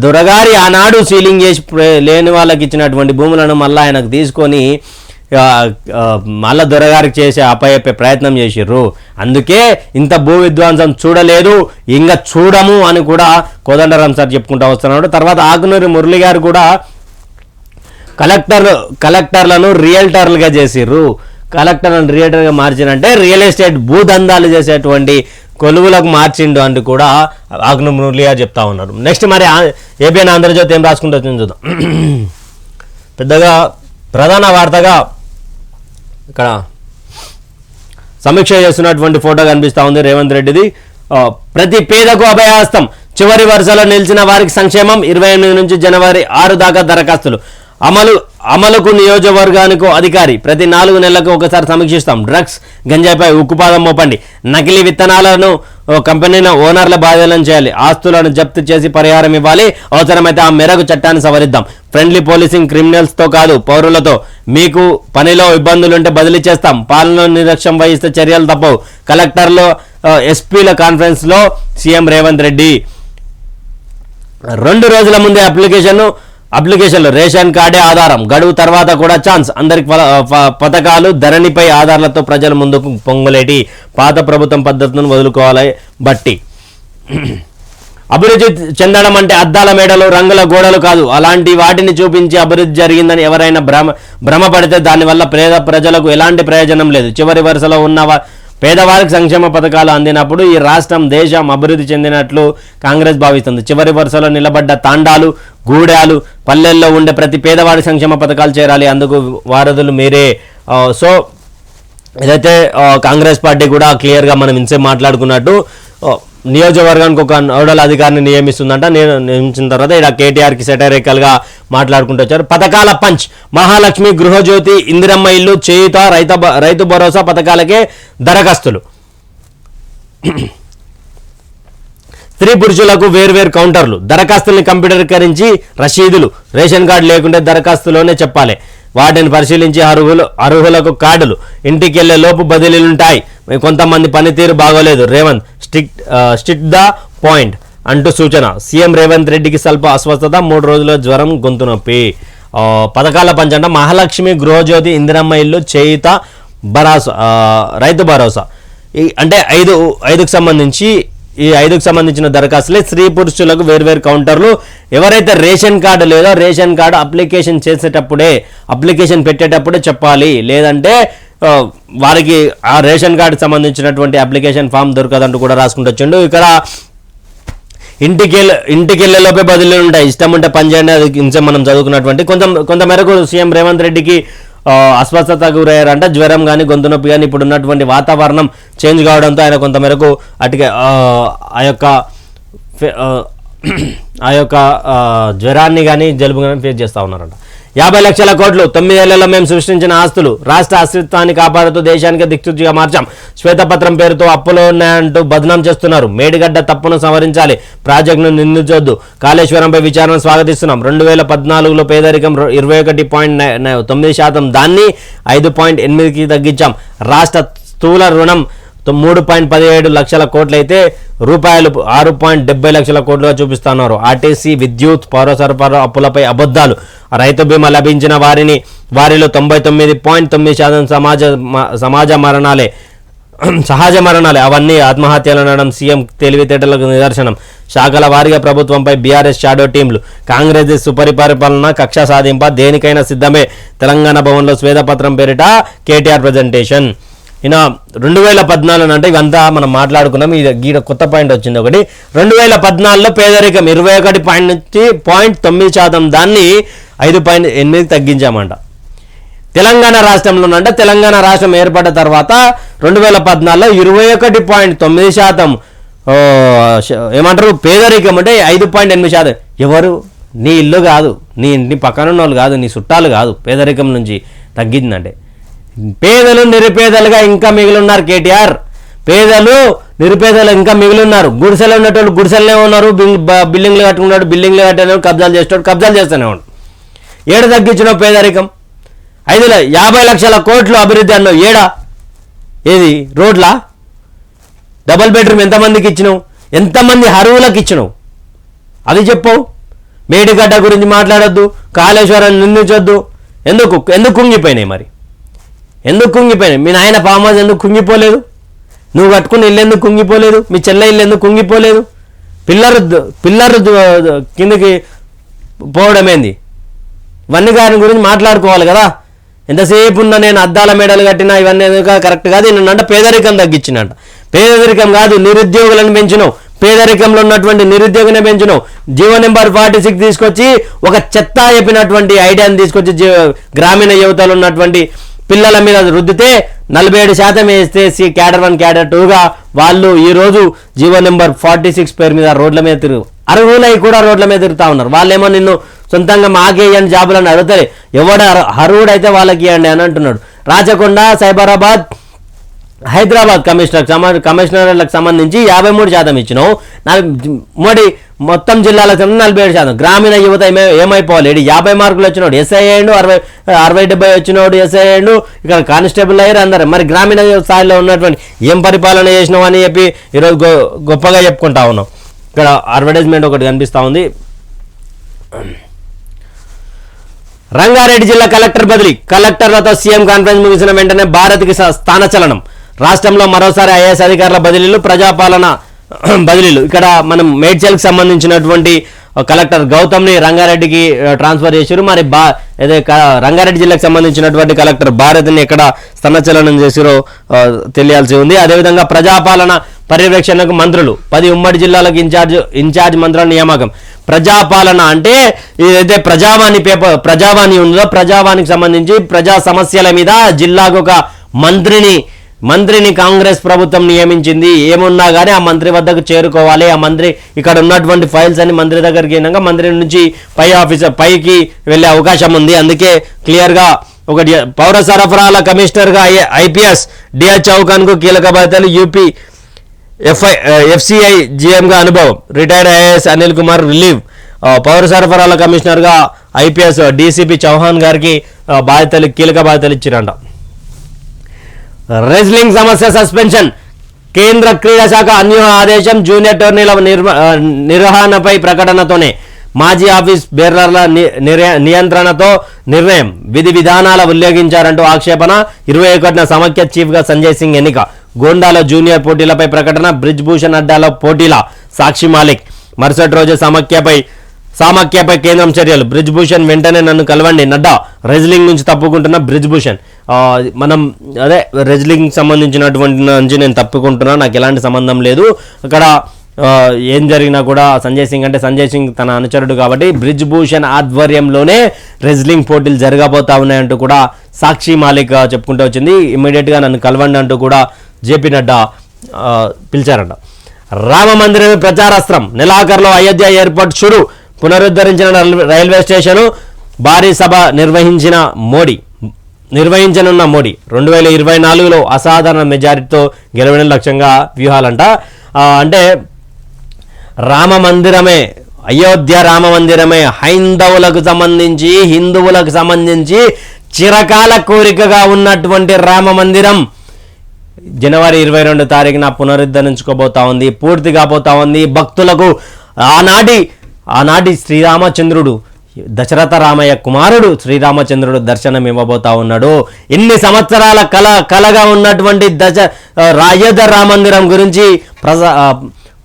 [SPEAKER 1] దొరగారి ఆనాడు సీలింగ్ చేసి లేని వాళ్ళకి ఇచ్చినటువంటి భూములను మళ్ళీ ఆయనకు తీసుకొని మళ్ళా దొరగారికి చేసే అప్పయ్యే ప్రయత్నం చేసిర్రు. అందుకే ఇంత భూ విధ్వంసం చూడలేదు, ఇంకా చూడము అని కూడా కోదండరాం సార్ చెప్పుకుంటూ వస్తున్నాడు. తర్వాత ఆకునూరి మురళి గారు కూడా కలెక్టర్లను రియల్టర్లుగా చేసిర్రు. కలెక్టర్లను రియల్టర్గా మార్చినంటే రియల్ ఎస్టేట్ భూదందాలు చేసేటువంటి కొలువులకు మార్చిండు అని కూడా ఆకునూరి మురళి గారు చెప్తా ఉన్నారు. నెక్స్ట్ మరి ఏపీఎన్ ఆంధ్రజ్యోతి ఏం రాసుకుంటూ వచ్చింది చూద్దాం. పెద్దగా ప్రధాన వార్తగా ఇక్కడ సమీక్ష చేస్తున్నటువంటి ఫోటో కనిపిస్తూ ఉంది రేవంత్ రెడ్డిది. ప్రతి పేదకు అభయహస్తం, చివరి వరుసలో నిలిచిన వారికి సంక్షేమం. 28 నుంచి జనవరి 6 దాకా దరఖాస్తులు. అమలుకు నియోజకవర్గానికి అధికారి, ప్రతి 4 నెలలకు ఒకసారి సమీక్షిస్తాం. డ్రగ్స్ గంజాయిపై ఉక్కుపాదం మోపండి. నకిలీ విత్తనాలను కంపెనీల ఓనర్ల బాధ్యతలను చేయాలి. ఆస్తులను జప్తు చేసి పరిహారం ఇవ్వాలి. అవసరమైతే ఆ మేరకు చట్టాన్ని సవరిద్దాం. ఫ్రెండ్లీ పోలీసింగ్ క్రిమినల్స్తో కాదు పౌరులతో. మీకు పనిలో ఇబ్బందులుంటే బదిలీ చేస్తాం. పాలన నిర్లక్ష్యం వహిస్తే చర్యలు తప్పవు. కలెక్టర్లు ఎస్పీల కాన్ఫరెన్స్లో సీఎం రేవంత్ రెడ్డి. 2 రోజుల ముందే అప్లికేషన్లు రేషన్ కార్డే ఆధారం, గడువు తర్వాత కూడా ఛాన్స్. అందరికి పథకాలు ధరణిపై ఆధారాలతో ప్రజల ముందుకు పొంగలేటి. పాత ప్రభుత్వం పద్ధతులను వదులుకోవాలి బట్టి. అభివృద్ధి చెందడం అంటే అద్దాల మేడలు రంగుల గోడలు కాదు. అలాంటి వాటిని చూపించి అభివృద్ధి జరిగిందని ఎవరైనా భ్రమపడితే దానివల్ల పేద ప్రజలకు ఎలాంటి ప్రయోజనం లేదు. చివరి వరుసలో ఉన్న పేదవారికి సంక్షేమ పథకాలు అందినప్పుడు ఈ రాష్ట్రం దేశం అభివృద్ధి చెందినట్లు కాంగ్రెస్ భావిస్తుంది. చివరి వరుసలో నిలబడ్డ తాండాలు గూడాలు పల్లెల్లో ఉండే ప్రతి పేదవాడి సంక్షేమ పథకాలు చేరాలి. అందుకు వారధులు మీరే. సో ఏదైతే కాంగ్రెస్ పార్టీ కూడా క్లియర్గా మనం ఇంసేపు మాట్లాడుకున్నట్టు నియోజకవర్గానికి ఒక నోడల్ అధికారిని నియమిస్తుందంట. నియమించిన తర్వాత ఇక్కడ కేటీఆర్కి సెటరికల్గా మాట్లాడుకుంటూ వచ్చారు. పథకాల పంచ్. మహాలక్ష్మి, గృహజ్యోతి, ఇందిరమ్మ ఇల్లు, చేయుత, రైతు భరోసా పథకాలకే దరఖాస్తులు. స్త్రీ పురుషులకు వేర్వేరు కౌంటర్లు. దరఖాస్తుల్ని కంప్యూటరీకరించి రసీదులు. రేషన్ కార్డు లేకుంటే దరఖాస్తులోనే చెప్పాలి. వాటిని పరిశీలించి అర్హులకు కార్డులు. ఇంటికి వెళ్లే లోపు బదిలీలుంటాయి. కొంతమంది పనితీరు బాగోలేదు. రేవంత్ స్ట్రిక్ట్ ద పాయింట్ అంటూ సూచన. సీఎం రేవంత్ రెడ్డికి స్వల్ప అస్వస్థత, 3 రోజుల జ్వరం, గొంతు నొప్పి. పథకాల పంచంట మహాలక్ష్మి, గృహజ్యోతి, ఇందిరమ్మ ఇల్లు, చేయుత, రైతు భరోసా. అంటే 5కు సంబంధించి ఈ 5కు సంబంధించిన దరఖాస్తులే. స్త్రీ పురుషులకు వేర్వేరు కౌంటర్లు. ఎవరైతే రేషన్ కార్డు లేదో రేషన్ కార్డు అప్లికేషన్ పెట్టేటప్పుడే చెప్పాలి. లేదంటే వారికి ఆ రేషన్ కార్డు సంబంధించినటువంటి అప్లికేషన్ ఫామ్ దొరకదంటూ కూడా రాసుకుంటూ వచ్చిండు. ఇక్కడ ఇంటికెళ్ళేలోపే బదిలీలు ఉంటాయి. ఇష్టం ఉంటే పని చేయండి. అది ఇంచే మనం చదువుకున్నటువంటి కొంతమేరకు సీఎం రేవంత్ రెడ్డికి అస్వస్థత గురయ్యారంట. జ్వరం కానీ గొంతు నొప్పి కానీ ఇప్పుడు ఉన్నటువంటి వాతావరణం చేంజ్ కావడంతో ఆయన కొంతమేరకు ఆ యొక్క జ్వరాన్ని కానీ జలుబు కానీ ఫేస్ చేస్తూ ఉన్నారంట. 50 లక్షల కోట్లు 9 ఏళ్లలో మేము సృష్టించిన ఆస్తులు, రాష్ట్ర అస్తిత్వాన్ని కాపాడుతూ దేశానికి దిక్సూచిగా మార్చాం. శ్వేతపత్రం పేరుతో అప్పులు ఉన్నాయంటూ బదనాం చేస్తున్నారు. మేడిగడ్డ తప్పును సవరించాలి, ప్రాజెక్టును నిందించొద్దు. కాళేశ్వరంపై విచారణ స్వాగతిస్తున్నాం. 2014లో పేదరికం 21.9%, దాన్ని 5.8కి తగ్గించాం. రాష్ట్ర స్థూల రుణం 3.17 లక్షల కోట్లయితే రూపాయలు 6.70 లక్షల కోట్లుగా చూపిస్తున్నారు. ఆర్టీసీ, విద్యుత్, పౌర సరఫరా అప్పులపై అబద్ధాలు. రైతు బీమా లభించిన వారిలో 99.9% సహజ మరణాలే, అవన్నీ ఆత్మహత్యలు అనడం సీఎం తెలివితేటలకు నిదర్శనం. శాఖల వారీగా ప్రభుత్వంపై బీఆర్ఎస్ షాడో టీంలు. కాంగ్రెస్ సుపరిపాలన, కక్ష సాధింప, దేనికైనా సిద్ధమే. తెలంగాణ భవన్లో శ్వేతపత్రం పేరిట కేటీఆర్ ప్రజెంటేషన్. ఈయన 2014 అంటే ఇవంతా మనం మాట్లాడుకున్నాం. గీడ కొత్త పాయింట్ వచ్చింది ఒకటి. 2014లో పేదరికం 21.9%, దాన్ని 5.8కి తగ్గించామంట. తెలంగాణ రాష్ట్రంలోనంటే తెలంగాణ రాష్ట్రం ఏర్పడ్డ తర్వాత 2014లో 21.9% ఏమంటారు పేదరికం అంటే 5.8%. ఎవరు? నీ ఇల్లు కాదు, నీ ఇంటి పక్కన ఉన్న వాళ్ళు కాదు, నీ చుట్టాలు కాదు పేదరికం నుంచి తగ్గిందంటే. పేదలు నిరుపేదలుగా ఇంకా మిగిలిన్నారు కేటీఆర్. పేదలు నిరుపేదలు ఇంకా మిగిలిన్నారు. గుడిసెలు ఉన్నటువంటి గుడిసెలనే ఉన్నారు. బిల్డింగ్లు కట్టుకున్నాడు, బిల్డింగ్లు కట్టాడు, కబ్జాలు చేస్తాడు, కబ్జాలు చేస్తూనే ఉన్నాడు. ఏడు తగ్గించిన పేదరికం 50 లక్షల కోట్లు అభివృద్ధి అన్నావు. ఏది రోడ్లా? డబుల్ బెడ్రూమ్ ఎంతమందికి ఇచ్చినావు? ఎంతమంది అర్హులకు ఇచ్చినావు? అది చెప్పవు. మేడిగడ్డ గురించి మాట్లాడొద్దు, కాళేశ్వరం నిందించొద్దు. ఎందుకు కుంగిపోయినాయి? మరి ఎందుకు కుంగిపోయినాయి? మీ నాయన ఫామ్ హౌస్ ఎందుకు కుంగిపోలేదు? నువ్వు కట్టుకున్న ఇల్లు ఎందుకు కుంగిపోలేదు? మీ చెల్ల ఇల్లు ఎందుకు కుంగిపోలేదు? పిల్లరు కిందకి పోవడం ఏంది? ఇవన్నీ గారి గురించి మాట్లాడుకోవాలి కదా. ఎంతసేపు ఉన్నా నేను అద్దాల మేడలు కట్టినా ఇవన్నీ కరెక్ట్ కాదు. నిన్నంట పేదరికం తగ్గించినట్ట. పేదరికం కాదు, నిరుద్యోగులను పెంచినావు. పేదరికంలో ఉన్నటువంటి నిరుద్యోగిని పెంచినావు. జీవో నెంబర్ 46 తీసుకొచ్చి ఒక చెత్త చెప్పినటువంటి ఐడియాని తీసుకొచ్చి గ్రామీణ యువతలో ఉన్నటువంటి పిల్లల మీద రుద్దితే 47% వేస్తే క్యాడర్ 1 క్యాడర్ 2గా వాళ్ళు ఈరోజు జీవో నెంబర్ 46 పేరు మీద రోడ్ల మీద అర్హులై కూడా రోడ్ల మీద తిరుగుతూ ఉన్నారు. వాళ్ళేమో నిన్ను సొంతంగా మాకేయండి జాబులని అడుగుతారు. ఎవడ అర్హుడైతే వాళ్ళకి ఇవ్వండి అని అంటున్నాడు. రాచకొండ, సైబరాబాద్, హైదరాబాద్ కమిషనర్లకు సంబంధించి 53% ఇచ్చినావు. మోడీ మొత్తం జిల్లాలకు 47%. గ్రామీణ యువత ఏమైపోవాలి? 50 మార్కులు వచ్చినోడు ఎస్ఐ అయ్యాడు, 60-70 వచ్చినోడు ఎస్ఐ అయ్యాడు, ఇక్కడ కానిస్టేబుల్ అయ్యారు అందరు. మరి గ్రామీణ స్థాయిలో ఉన్నటువంటి ఏం పరిపాలన చేసినావు అని చెప్పి ఈరోజు గొప్పగా చెప్పుకుంటా ఉన్నాం. ఇక్కడ అడ్వర్టైజ్మెంట్ ఒకటి కనిపిస్తూ ఉంది. రంగారెడ్డి జిల్లా కలెక్టర్ బదిలీ. కలెక్టర్లతో సీఎం కాన్ఫరెన్స్ ముగిసిన వెంటనే భారత్కి స్థానచలనం. రాష్ట్రంలో మరోసారి ఐఏఎస్ అధికారుల బదిలీలు, ప్రజాపాలన బదిలీలు. ఇక్కడ మనం మేడ్చల్కి సంబంధించినటువంటి కలెక్టర్ గౌతమ్ని రంగారెడ్డికి ట్రాన్స్ఫర్ చేశారు. మరి రంగారెడ్డి జిల్లాకు సంబంధించినటువంటి కలెక్టర్ భారత్ని ఎక్కడ స్థానచలనం చేశారో తెలియాల్సి ఉంది. అదేవిధంగా ప్రజాపాలన పర్యవేక్షణకు మంత్రులు 10 ఉమ్మడి జిల్లాలకు ఇన్ఛార్జ్ మంత్రుల నియామకం. ప్రజాపాలన అంటే ఏదైతే ప్రజావాణి ఉందో ప్రజావాణికి సంబంధించి ప్రజా సమస్యల మీద జిల్లాకు ఒక మంత్రిని కాంగ్రెస్ ప్రభుత్వం నియమించింది. ఏమున్నా కానీ ఆ మంత్రి వద్దకు చేరుకోవాలి. ఆ మంత్రి ఇక్కడ ఉన్నటువంటి ఫైల్స్ అన్ని మంత్రి దగ్గరికి వెళ్ళినాక మంత్రి నుంచి పైకి వెళ్ళే అవకాశం ఉంది. అందుకే క్లియర్గా ఒకటి పౌర సరఫరాల కమిషనర్గా ఐపీఎస్ డిఆర్ చౌకాన్కు కీలక బాధ్యతలు. యూపీ ఎఫ్సిఐ జీఎంగా అనుభవం. Retired IAS Anil Kumar relieve. పౌర సరఫరాల కమిషనర్గా ఐపీఎస్ డీసీపీ చౌహాన్ గారికి కీలక బాధ్యతలు ఇచ్చిరంట. రెజ్లింగ్ సమస్య సస్పెన్షన్. కేంద్ర క్రీడా శాఖ అన్యూహ ఆదేశం. జూనియర్ టోర్నీల నిర్వహణపై ప్రకటనతోనే మాజీ ఆఫీస్ బేరర్ల నియంత్రణతో నిర్ణయం. విధి విధానాల ఉల్లంఘించారంటూ ఆక్షేపణ. 21న సమాఖ్య చీఫ్గా సంజయ్ సింగ్ ఎన్నిక. గోండాలో జూనియర్ పోటీలపై ప్రకటన. బ్రిజ్ భూషణ్ అడ్డాలో పోటీల సాక్షి మాలిక్. మరుసటి రోజు సామఖ్యపై కేంద్రం చర్యలు. బ్రిజ్ భూషణ్ వెంటనే నన్ను కలవండి నడ్డా. రెజ్లింగ్ నుంచి తప్పుకుంటున్న బ్రిజ్ భూషణ్. మనం రెజ్లింగ్ సంబంధించినటువంటి నుంచి నేను తప్పుకుంటున్నా, నాకు ఎలాంటి సంబంధం లేదు. అక్కడ ఏం జరిగినా కూడా సంజయ్ సింగ్ తన అనుచరుడు కాబట్టి బ్రిజ్ భూషణ్ ఆధ్వర్యంలోనే రెజ్లింగ్ పోటీలు జరగబోతా ఉన్నాయంటూ కూడా సాక్షి మాలిక్ చెప్పుకుంటూ వచ్చింది. ఇమ్మీడియట్గా నన్ను కలవండి అంటూ కూడా జేపీ నడ్డా పిలిచారంట. రామ మందిరం ప్రచారాస్త్రం. నెలాఖరులో అయోధ్య ఎయిర్పోర్ట్ షురు. పునరుద్ధరించిన రైల్వే స్టేషను. భారీ సభ నిర్వహించనున్న మోడీ 2024లో అసాధారణ మెజారిటీతో గెలవడం లక్ష్యంగా వ్యూహాలంట. అంటే రామ మందిరమే, అయోధ్య రామ మందిరమే హైందవులకు సంబంధించి, హిందువులకు సంబంధించి చిరకాల కోరికగా ఉన్నటువంటి రామ మందిరం జనవరి 22 తారీఖున పునరుద్ధరించుకోబోతా ఉంది, పూర్తి కాబోతా ఉంది. భక్తులకు ఆనాటి శ్రీరామచంద్రుడు, దశరథ రామయ్య కుమారుడు శ్రీరామచంద్రుడు దర్శనం ఇవ్వబోతా ఉన్నాడు. ఇన్ని సంవత్సరాల కలగా ఉన్నటువంటి అయోధ్య రామ మందిరం గురించి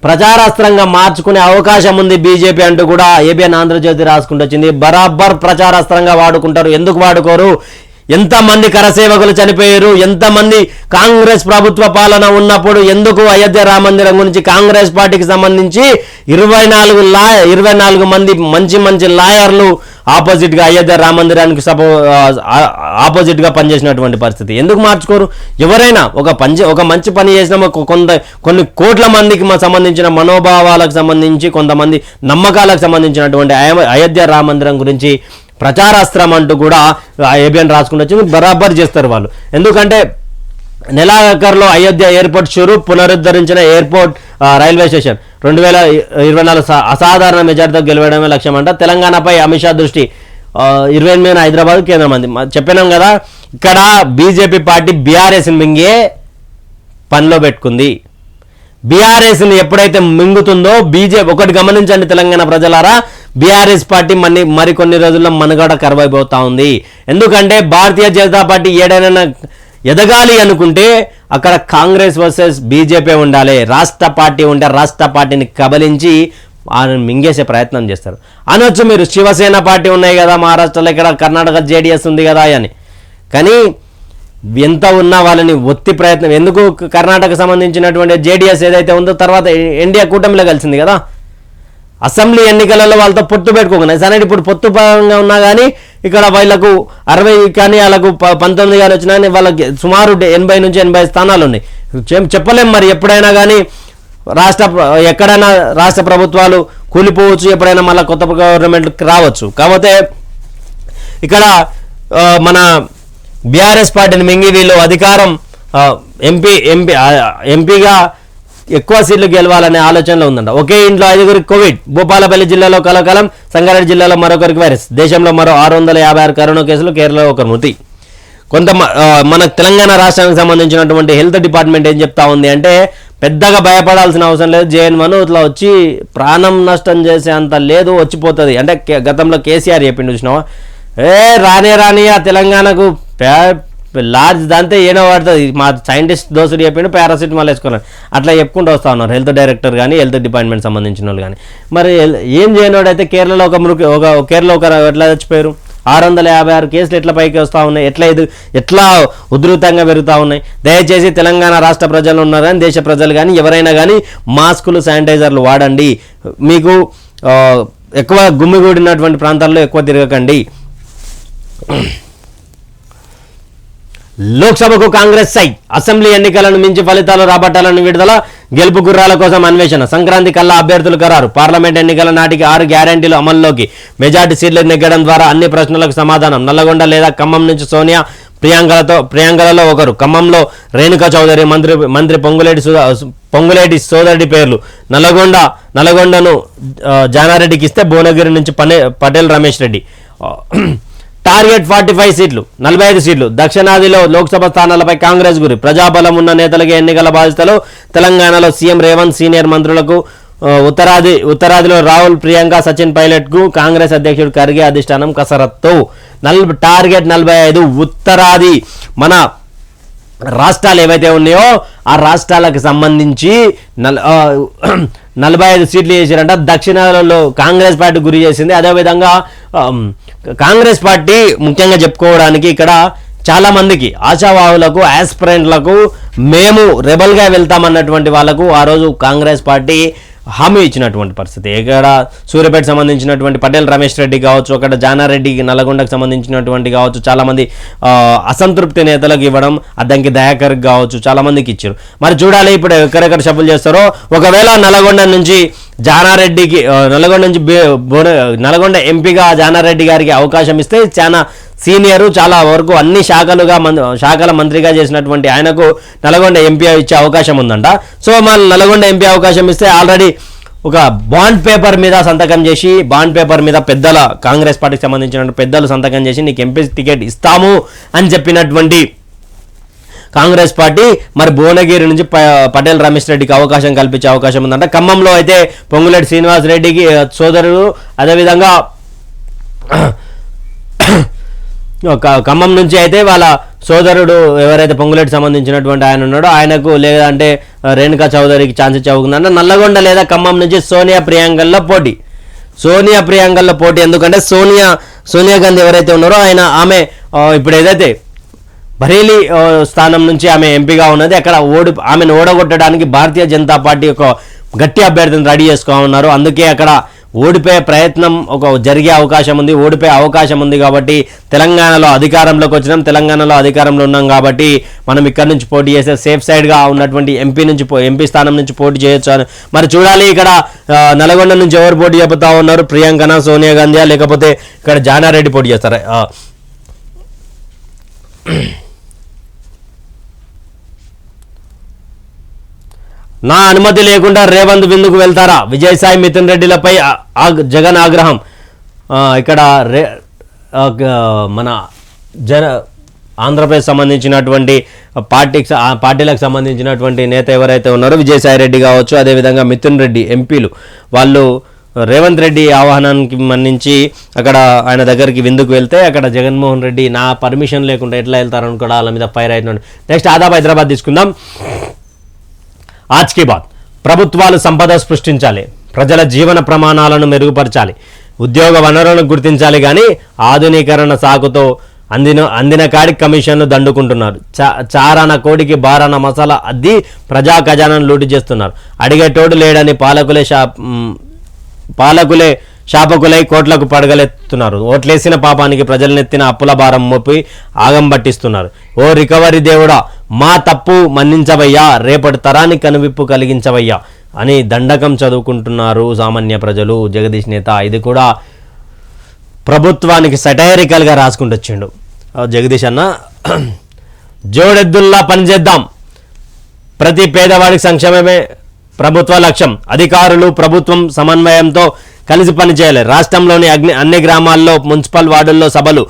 [SPEAKER 1] ప్రచారాస్త్రంగా మార్చుకునే అవకాశం ఉంది బీజేపీ అంటూ కూడా ఏబిఎన్ ఆంధ్రజ్యోతి రాసుకుంటూ వచ్చింది. బరాబర్ ప్రచారాస్త్రంగా వాడుకుంటారు. ఎందుకు వాడుకోరు? ఎంతమంది కరసేవకులు చనిపోయారు, ఎంతమంది కాంగ్రెస్ ప్రభుత్వ పాలన ఉన్నప్పుడు ఎందుకు అయోధ్య రామ మందిరం గురించి కాంగ్రెస్ పార్టీకి సంబంధించి 24 మంది మంచి లాయర్లు ఆపోజిట్గా అయోధ్య రామ మందిరానికి ఆపోజిట్గా పనిచేసినటువంటి పరిస్థితి. ఎందుకు మార్చుకోరు? ఎవరైనా ఒక మంచి పని చేసిన కొన్ని కోట్ల మందికి సంబంధించిన మనోభావాలకు సంబంధించి, కొంతమంది నమ్మకాలకు సంబంధించినటువంటి అయోధ్య రామ మందిరం గురించి ప్రచారాస్త్రం అంటూ కూడా ఏబిఎన్ రాసుకుంటూ వచ్చి బరాబర్ చేస్తారు వాళ్ళు. ఎందుకంటే నెలాఖరులో అయోధ్య ఎయిర్పోర్ట్ పునరుద్ధరించిన రైల్వే స్టేషన్ 2024 అసాధారణ మెజార్టీతో గెలవడమే లక్ష్యం అంట. తెలంగాణపై అమిత్ షా దృష్టి 28 హైదరాబాద్ కేంద్ర మంది చెప్పినాం కదా. ఇక్కడ బీజేపీ పార్టీ బీఆర్ఎస్ మింగే పనిలో పెట్టుకుంది. బీఆర్ఎస్ని ఎప్పుడైతే మింగుతుందో బీజేపీ, ఒకటి గమనించండి తెలంగాణ ప్రజలారా, బీఆర్ఎస్ పార్టీ మరికొన్ని రోజుల్లో మనుగడ కరువైపోతా ఉంది. ఎందుకంటే భారతీయ జనతా పార్టీ ఏడైనా ఎదగాలి అనుకుంటే అక్కడ కాంగ్రెస్ వర్సెస్ బీజేపీ ఉండాలి. రాష్ట్ర పార్టీ ఉంటే రాష్ట్ర పార్టీని కబలించి వాళ్ళని మింగేసే ప్రయత్నం చేస్తారు. అనొచ్చు మీరు శివసేన పార్టీ ఉన్నాయి కదా మహారాష్ట్రలో, ఇక్కడ కర్ణాటక జేడీఎస్ ఉంది కదా అని. కానీ ఎంత ఉన్నా వాళ్ళని ఒత్తి ప్రయత్నం ఎందుకు? కర్ణాటక సంబంధించినటువంటి జేడీఎస్ ఏదైతే ఉందో తర్వాత ఎన్డీఏ కూటమిలో కలిసింది కదా. అసెంబ్లీ ఎన్నికలలో వాళ్ళతో పొత్తు పెట్టుకోకుండా సరే ఇప్పుడు పొత్తు పరంగా ఉన్నా కానీ ఇక్కడ వీళ్ళకు 60 కానీ వాళ్ళకు 19 కానీ వచ్చినా కానీ వాళ్ళకి సుమారు 80 నుంచి 80 స్థానాలు ఉన్నాయి. చెప్పలేం మరి, ఎప్పుడైనా కానీ ఎక్కడైనా రాష్ట్ర ప్రభుత్వాలు కూలిపోవచ్చు, ఎప్పుడైనా మళ్ళీ కొత్త గవర్నమెంట్ రావచ్చు. కాకపోతే ఇక్కడ మన బీఆర్ఎస్ పార్టీని మింగి వీళ్ళు అధికారం ఎంపీగా ఎక్కువ సీట్లు గెలవాలనే ఆలోచనలో ఉందంట. ఒకే ఇంట్లో 5గురికి కోవిడ్, భూపాలపల్లి జిల్లాలో కలకలం, సంగారెడ్డి జిల్లాలో మరొకరికి వైరస్, దేశంలో మరో 656 కరోనా కేసులు, కేరళలో ఒక మృతి. మన తెలంగాణ రాష్ట్రానికి సంబంధించినటువంటి హెల్త్ డిపార్ట్మెంట్ ఏం చెప్తా ఉంది అంటే పెద్దగా భయపడాల్సిన అవసరం లేదు, JN1 ఇట్లా వచ్చి ప్రాణం నష్టం చేసే అంత లేదు, వచ్చిపోతుంది అంటే గతంలో కేసీఆర్ చెప్పిండు చూసినావా, రానియా తెలంగాణకు లార్జ్ దాంతో ఏనో పడుతుంది, మా సైంటిస్ట్ దోసుడు చెప్పిండు పారాసిటమాల్ వేసుకున్నాను అట్లా చెప్పుకుంటూ వస్తూ ఉన్నారు హెల్త్ డైరెక్టర్ కానీ హెల్త్ డిపార్ట్మెంట్ సంబంధించిన వాళ్ళు కానీ. మరి ఏం చేయనోడైతే కేరళలో కేరళలో ఎట్లా చచ్చిపోయారు, 656 కేసులు ఎట్లా పైకి వస్తూ ఉన్నాయి, ఎట్లా ఉధృతంగా పెరుగుతూ ఉన్నాయి. దయచేసి తెలంగాణ రాష్ట్ర ప్రజలు ఉన్నారు కానీ దేశ ప్రజలు కానీ ఎవరైనా కానీ మాస్కులు, శానిటైజర్లు వాడండి. మీకు ఎక్కువ గుమ్మిగూడినటువంటి ప్రాంతాల్లో ఎక్కువ తిరగకండి. లోక్సభకు కాంగ్రెస్ సై, అసెంబ్లీ ఎన్నికలను మించి ఫలితాలు రాబట్టాలని విడుదల, గెలుపు గుర్రాల కోసం అన్వేషణ, సంక్రాంతి కల్లా అభ్యర్థులు ఖరారు, పార్లమెంట్ ఎన్నికల నాటికి 6 గ్యారంటీలు అమల్లోకి, మెజార్టీ సీట్లు నెగ్గడం ద్వారా అన్ని ప్రశ్నలకు సమాధానం, నల్లగొండ లేదా ఖమ్మం నుంచి సోనియా, ప్రియాంకలలో ఒకరు, ఖమ్మంలో రేణుకా చౌదరి, మంత్రి పొంగులేటి సోదరుడి పేర్లు, నల్లగొండను జానారెడ్డికి ఇస్తే భువనగిరి నుంచి పటేల్ రమేష్ రెడ్డి. టార్గెట్ 45 సీట్లు, 45 సీట్లు. దక్షిణాదిలో లోక్సభ స్థానాలపై కాంగ్రెస్ గురి, ప్రజాబలం ఉన్న నేతలకి ఎన్నికల బాధ్యతలు, తెలంగాణలో సీఎం రేవంత్, సీనియర్ మంత్రులకు, ఉత్తరాదిలో రాహుల్, ప్రియాంక, సచిన్ పైలట్కు కాంగ్రెస్ అధ్యక్షుడు ఖర్గే అధిష్టానం కసరత్తు. టార్గెట్ 45. ఉత్తరాది మన రాష్ట్రాలు ఏవైతే ఉన్నాయో ఆ రాష్ట్రాలకు సంబంధించి 45 సీట్లు చేశారంట. దక్షిణాలలో కాంగ్రెస్ పార్టీ గురి చేసింది. అదేవిధంగా కాంగ్రెస్ పార్టీ ముఖ్యంగా చెప్పుకోవడానికి ఇక్కడ చాలా మందికి ఆశావాహులకు, ఆస్పిరెంట్లకు మేము రెబల్గా వెళ్తామన్నటువంటి వాళ్ళకు ఆ రోజు కాంగ్రెస్ పార్టీ హామీ ఇచ్చినటువంటి పరిస్థితి. ఇక్కడ సూర్యాపేట సంబంధించినటువంటి పటేల్ రమేష్ రెడ్డి కావచ్చు, అక్కడ జానారెడ్డికి నల్లగొండకు సంబంధించినటువంటి కావచ్చు, చాలామంది అసంతృప్తి నేతలకు ఇవ్వడం, అద్దంకి దయాకర్కి కావచ్చు చాలామందికి ఇచ్చారు. మరి చూడాలి ఇప్పుడు ఎక్కడెక్కడ షఫుల్ చేస్తారో. ఒకవేళ నల్లగొండ నుంచి జానారెడ్డికి నల్గొండ నుంచి నల్గొండ ఎంపీగా జానారెడ్డి గారికి అవకాశం ఇస్తే చాలా సీనియరు, చాలా వరకు అన్ని శాఖల మంత్రిగా చేసినటువంటి ఆయనకు నల్గొండ ఎంపీ ఇచ్చే అవకాశం ఉందంట. సో మన నల్గొండ ఎంపీ అవకాశం ఇస్తే ఆల్రెడీ ఒక బాండ్ పేపర్ మీద సంతకం చేసి, బాండ్ పేపర్ మీద పెద్దల కాంగ్రెస్ పార్టీకి సంబంధించిన పెద్దలు సంతకం చేసి నీకు ఎంపీ టికెట్ ఇస్తాము అని చెప్పినటువంటి కాంగ్రెస్ పార్టీ మరి భువనగిరి నుంచి పటేల్ రమేష్ రెడ్డికి అవకాశం కల్పించే అవకాశం ఉందంట. ఖమ్మంలో అయితే పొంగులేటి శ్రీనివాస్ రెడ్డికి సోదరుడు, అదేవిధంగా ఖమ్మం నుంచి అయితే వాళ్ళ సోదరుడు ఎవరైతే పొంగులేటి సంబంధించినటువంటి ఆయన ఉన్నాడో ఆయనకు, లేదంటే రేణుకా చౌదరికి ఛాన్స్ ఇచ్చే అవకాశం. నల్లగొండ లేదా ఖమ్మం నుంచి సోనియా ప్రియాంకల్లో పోటీ. ఎందుకంటే సోనియా గాంధీ ఎవరైతే ఉన్నారో ఆమె ఇప్పుడు ఏదైతే బరేలీ స్థానం నుంచి ఆమె ఎంపీగా ఉన్నది, అక్కడ ఆమెను ఓడగొట్టడానికి భారతీయ జనతా పార్టీ ఒక గట్టి అభ్యర్థిని రెడీ చేసుకోమన్నారు. అందుకే అక్కడ ఓడిపోయే ప్రయత్నం జరిగే అవకాశం ఉంది. ఓడిపోయే అవకాశం ఉంది కాబట్టి తెలంగాణలో అధికారంలోకి వచ్చినాం, తెలంగాణలో అధికారంలో ఉన్నాం కాబట్టి మనం ఇక్కడ నుంచి పోటీ చేస్తే సేఫ్ సైడ్గా ఉన్నటువంటి ఎంపీ స్థానం నుంచి పోటీ చేయొచ్చు అని. మరి చూడాలి ఇక్కడ నల్గొండ నుంచి ఎవరు పోటీ చెబుతా ఉన్నారు, ప్రియాంకనా, సోనియా గాంధీ, లేకపోతే ఇక్కడ జానారెడ్డి పోటీ చేస్తారా? నా అనుమతి లేకుండా రేవంత్ విందుకు వెళ్తారా? విజయసాయి మిథున్ రెడ్డిలపై జగన్ ఆగ్రహం. ఇక్కడ మన ఆంధ్రప్రదేశ్ సంబంధించినటువంటి పార్టీలకు సంబంధించినటువంటి నేత ఎవరైతే ఉన్నారో విజయసాయి రెడ్డి కావచ్చు, అదేవిధంగా మిథున్ రెడ్డి ఎంపీలు వాళ్ళు రేవంత్ రెడ్డి ఆహ్వానానికి మన్నించి అక్కడ ఆయన దగ్గరికి విందుకు వెళ్తే అక్కడ జగన్మోహన్ రెడ్డి నా పర్మిషన్ లేకుండా ఎట్లా వెళ్తారని కూడా వాళ్ళ మీద ఫైర్ అవుతున్నాడు. నెక్స్ట్ ఆదాబ్ హైదరాబాద్ తీసుకుందాం. ఆజ్ కీ బాత్. ప్రభుత్వాలు సంపద సృష్టించాలి, ప్రజల జీవన ప్రమాణాలను మెరుగుపరచాలి, ఉద్యోగ వనరులను గుర్తించాలి, కానీ ఆధునీకరణ సాకుతో అందిన కాడికి కమిషన్లు దండుకుంటున్నారు. చారాన కోడికి బారాన మసాలా అద్ది ప్రజా ఖజానాను లూటి చేస్తున్నారు. అడిగేటోడు లేడని పాలకులే శాపకులై కోట్లకు పడగలెత్తున్నారు. ఓట్లేసిన పాపానికి ప్రజలనెత్తిన అప్పుల భారం మోపి ఆగం పట్టిస్తున్నారు. ఓ రికవరీ దేవుడా, మా తప్పు మన్నించవయ్యా, రేపటి తరానికి కనువిప్పు కలిగించవయ్యా అని దండకం చదువుకుంటున్నారు సామాన్య ప్రజలు. జగదీష్ నేత ఇది కూడా ప్రభుత్వానికి సటైరికల్గా రాసుకుంటూ వచ్చిండు జగదీష్ అన్న. జోడెద్దుల్లా పనిచేద్దాం, ప్రతి పేదవాడికి సంక్షేమమే ప్రభుత్వ లక్ష్యం. అధికారులు ప్రభుత్వం సమన్వయంతో కలిసి పనిచేయాలి. రాష్ట్రంలోని అన్ని గ్రామాల్లో మున్సిపల్ వార్డుల్లో సభలు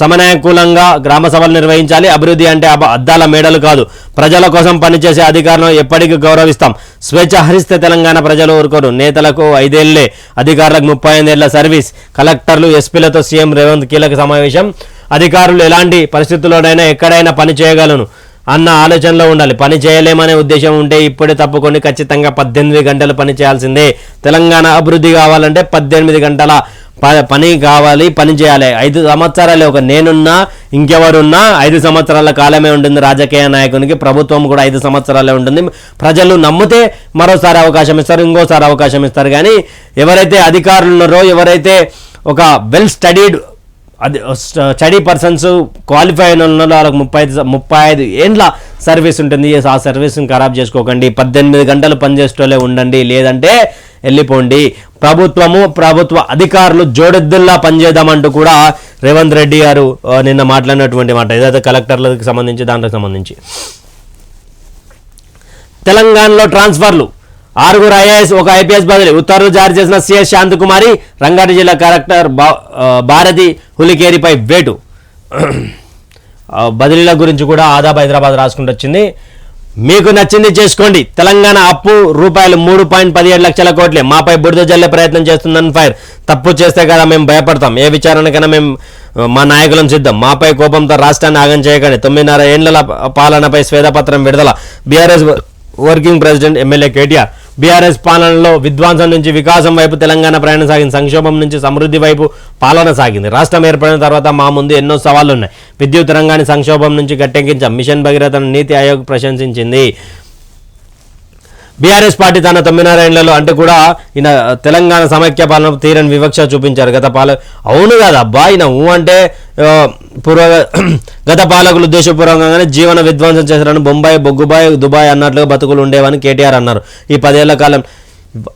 [SPEAKER 1] సమన్వయకూలంగా గ్రామ సభలు నిర్వహించాలి. అభివృద్ధి అంటే అద్దాల మేడలు కాదు, ప్రజల కోసం పనిచేసే అధికారులను ఎప్పటికీ గౌరవిస్తాం. స్వేచ్ఛ హరిస్తే తెలంగాణ ప్రజలు ఊరుకోరు. నేతలకు 5 ఏళ్లే, అధికారులకు 35 ఏళ్ల సర్వీస్. కలెక్టర్లు ఎస్పీలతో సీఎం రేవంత్ కీలక సమావేశం. అధికారులు ఎలాంటి పరిస్థితుల్లోనైనా ఎక్కడైనా పని చేయగలను అన్న ఆలోచనలో ఉండాలి. పని చేయలేమనే ఉద్దేశం ఉంటే ఇప్పుడే తప్పుకొని ఖచ్చితంగా 18 గంటలు పని చేయాల్సిందే. తెలంగాణ అభివృద్ధి కావాలంటే 18 గంటల పని కావాలి, పని చేయాలి. 5 సంవత్సరాలే, ఒక నేనున్నా ఇంకెవరున్నా 5 సంవత్సరాల కాలమే ఉంటుంది రాజకీయ నాయకునికి. ప్రభుత్వం కూడా 5 సంవత్సరాలే ఉంటుంది. ప్రజలు నమ్మితే మరోసారి అవకాశం ఇస్తారు, ఇంకోసారి అవకాశం ఇస్తారు. కానీ ఎవరైతే అధికారులు ఉన్నారో, ఎవరైతే ఒక వెల్ స్టడీ పర్సన్స్ క్వాలిఫై అయిన వాళ్ళకి 35 ఏండ్ల సర్వీస్ ఉంటుంది. ఆ సర్వీస్ని ఖరాబ్ చేసుకోకండి. 18 గంటలు పనిచేసేటోళ్ళే ఉండండి, లేదంటే వెళ్ళిపోండి. ప్రభుత్వ అధికారులు జోడెద్దుల్లా పనిచేద్దామంటూ కూడా రేవంత్ రెడ్డి గారు నిన్న మాట్లాడినటువంటి మాట. ఏదైతే కలెక్టర్లకు సంబంధించి దాంట్లకు సంబంధించి తెలంగాణలో ట్రాన్స్ఫర్లు 6 ఐఏఎస్ 1 ఐపీఎస్ బదిలీ. ఉత్తర్వులు జారీ చేసిన సిఎస్ శాంతకుమారి. రంగారెడ్డి జిల్లా కలెక్టర్ భారతి హులికేరిపై వేటు. బదిలీల గురించి కూడా ఆదాబ్ హైదరాబాద్ రాసుకుంటూ వచ్చింది. మీకు నచ్చింది చేసుకోండి, తెలంగాణ అప్పు రూపాయలు 3.17 లక్షల కోట్లే, మాపై బురద జల్లే ప్రయత్నం చేస్తుందని ఫైర్. తప్పు చేస్తే కదా మేము భయపడతాం, ఏ విచారణకైనా మేము మా నాయకులను సిద్ధం, మాపై కోపంతో రాష్ట్రాన్ని ఆగం చేయకండి. 9.5 ఏళ్ల పాలనపై శ్వేతపత్రం విడుదల. BRS working president MLA KTR. BRS పాలనలో విధ్వంసం నుంచి వికాసం వైపు తెలంగాణ ప్రయాణం సాగింది. సంక్షోభం నుంచి సమృద్ధి వైపు పాలన సాగింది. రాష్ట్రం ఏర్పడిన తర్వాత మా ముందు ఎన్నో సవాళ్లు ఉన్నాయి. విద్యుత్ రంగాన్ని సంక్షోభం నుంచి గట్టెక్కించాం. మిషన్ భగీరథను నీతి ఆయోగ్ ప్రశంసించింది. బీఆర్ఎస్ పార్టీ తన 9.5 ఏళ్లలో అంటే కూడా ఈయన తెలంగాణ సమైక్య పాలన తీరని వివక్ష చూపించారు. అవును కదా అబ్బా, ఈయన అంటే గత పాలకులు ఉద్దేశపూర్వకంగానే జీవన విధ్వంసం చేశారని బొంబాయి, బొగ్గుబాయ్, దుబాయ్ అన్నట్లుగా బతుకులు ఉండేవని కేటీఆర్ అన్నారు. ఈ 10 ఏళ్ల కాలం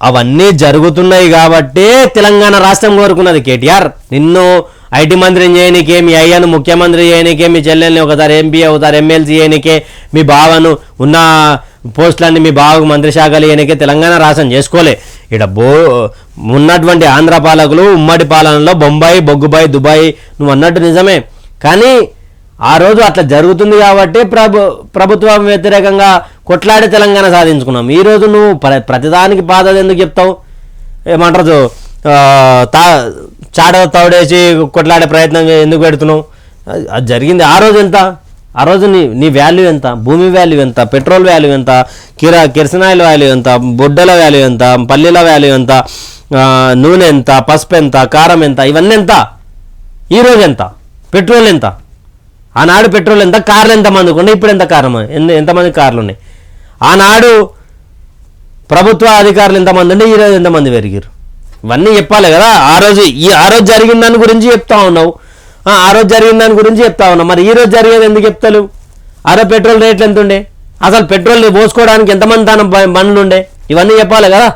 [SPEAKER 1] అవన్నీ జరుగుతున్నాయి కాబట్టే తెలంగాణ రాష్ట్రం కోరుకున్నది. కేటీఆర్ నిన్ను ఐటీ మంత్రిని చేయనికే, మీ అయ్యను ముఖ్యమంత్రి చేయనికే, మీ చెల్లెల్ని ఒకసారి ఎంపీ ఒకసారి ఎమ్మెల్సీ చేయనికే, మీ బావను ఉన్న పోస్టులన్నీ మీ బావకు మంత్రి శాఖలు చేయనికే తెలంగాణ రాష్ట్రం చేసుకోలే. ఇక్కడ ఉన్నటువంటి ఆంధ్ర పాలకులు ఉమ్మడి పాలనలో బొంబాయి, బొగ్గుబాయి, దుబాయ్ నువ్వు అన్నట్టు నిజమే. కానీ ఆ రోజు అట్లా జరుగుతుంది కాబట్టి ప్రభుత్వం వ్యతిరేకంగా కొట్లాడి తెలంగాణ సాధించుకున్నాం. ఈరోజు నువ్వు ప్రతిదానికి బాధ ఎందుకు చెప్తావు? ఏమంటారు, చాట తౌడేసి కొట్లాడే ప్రయత్నం ఎందుకు పెడుతున్నావు? అది జరిగింది ఆ రోజు ఎంత? ఆ రోజు నీ వాల్యూ ఎంత? భూమి వాల్యూ ఎంత? పెట్రోల్ వాల్యూ ఎంత? కిరసనాయిల్ వాల్యూ ఎంత? బొడ్డల వాల్యూ ఎంత? పల్లీల వాల్యూ ఎంత? నూనె ఎంత? పసుపు ఎంత? కారం ఎంత? ఇవన్నీ ఎంత? ఈరోజు ఎంత? పెట్రోల్ ఎంత? ఆనాడు పెట్రోల్ ఎంత? కార్లు ఎంతమందికి ఉన్నాయి? ఇప్పుడు ఎంత కారం ఎంతమంది కార్లు ఉన్నాయి? ఆనాడు ప్రభుత్వ అధికారులు ఎంతమంది ఉంటే ఈరోజు ఎంతమంది పెరిగారు? ఇవన్నీ చెప్పాలి కదా. ఆ రోజు జరిగిన దాని గురించి చెప్తా ఉన్నావు, ఆ రోజు జరిగిన దాని గురించి చెప్తా ఉన్నావు. మరి ఈ రోజు జరిగేది ఎందుకు చెప్తలేవు? ఆ రోజు పెట్రోల్ రేట్లు ఎంత ఉండే? అసలు పెట్రోల్ పోసుకోవడానికి ఎంతమంది తన బండ్లు ఉండే? ఇవన్నీ చెప్పాలి కదా.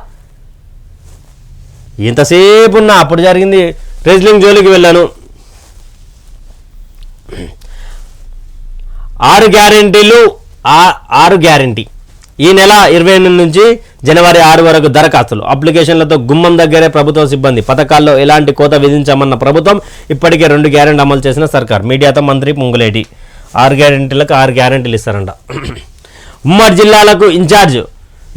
[SPEAKER 1] ఇంతసేపు ఉన్నా అప్పుడు జరిగింది. రెజ్లింగ్ జోలికి వెళ్ళాను. 6 గ్యారెంటీలు 6 గ్యారెంటీ. ఈ నెల 28 నుంచి జనవరి 6 వరకు దరఖాస్తులు, అప్లికేషన్లతో గుమ్మం దగ్గరే ప్రభుత్వ సిబ్బంది. పథకాల్లో ఎలాంటి కోత విధించామన్న ప్రభుత్వం, ఇప్పటికే 2 గ్యారెంటీ అమలు చేసిన సర్కార్. మీడియాతో మంత్రి పొంగులేటి. 6 గ్యారెంటీలకు 6 గ్యారెంటీలు ఇస్తారంట. ఉమ్మడి జిల్లాలకు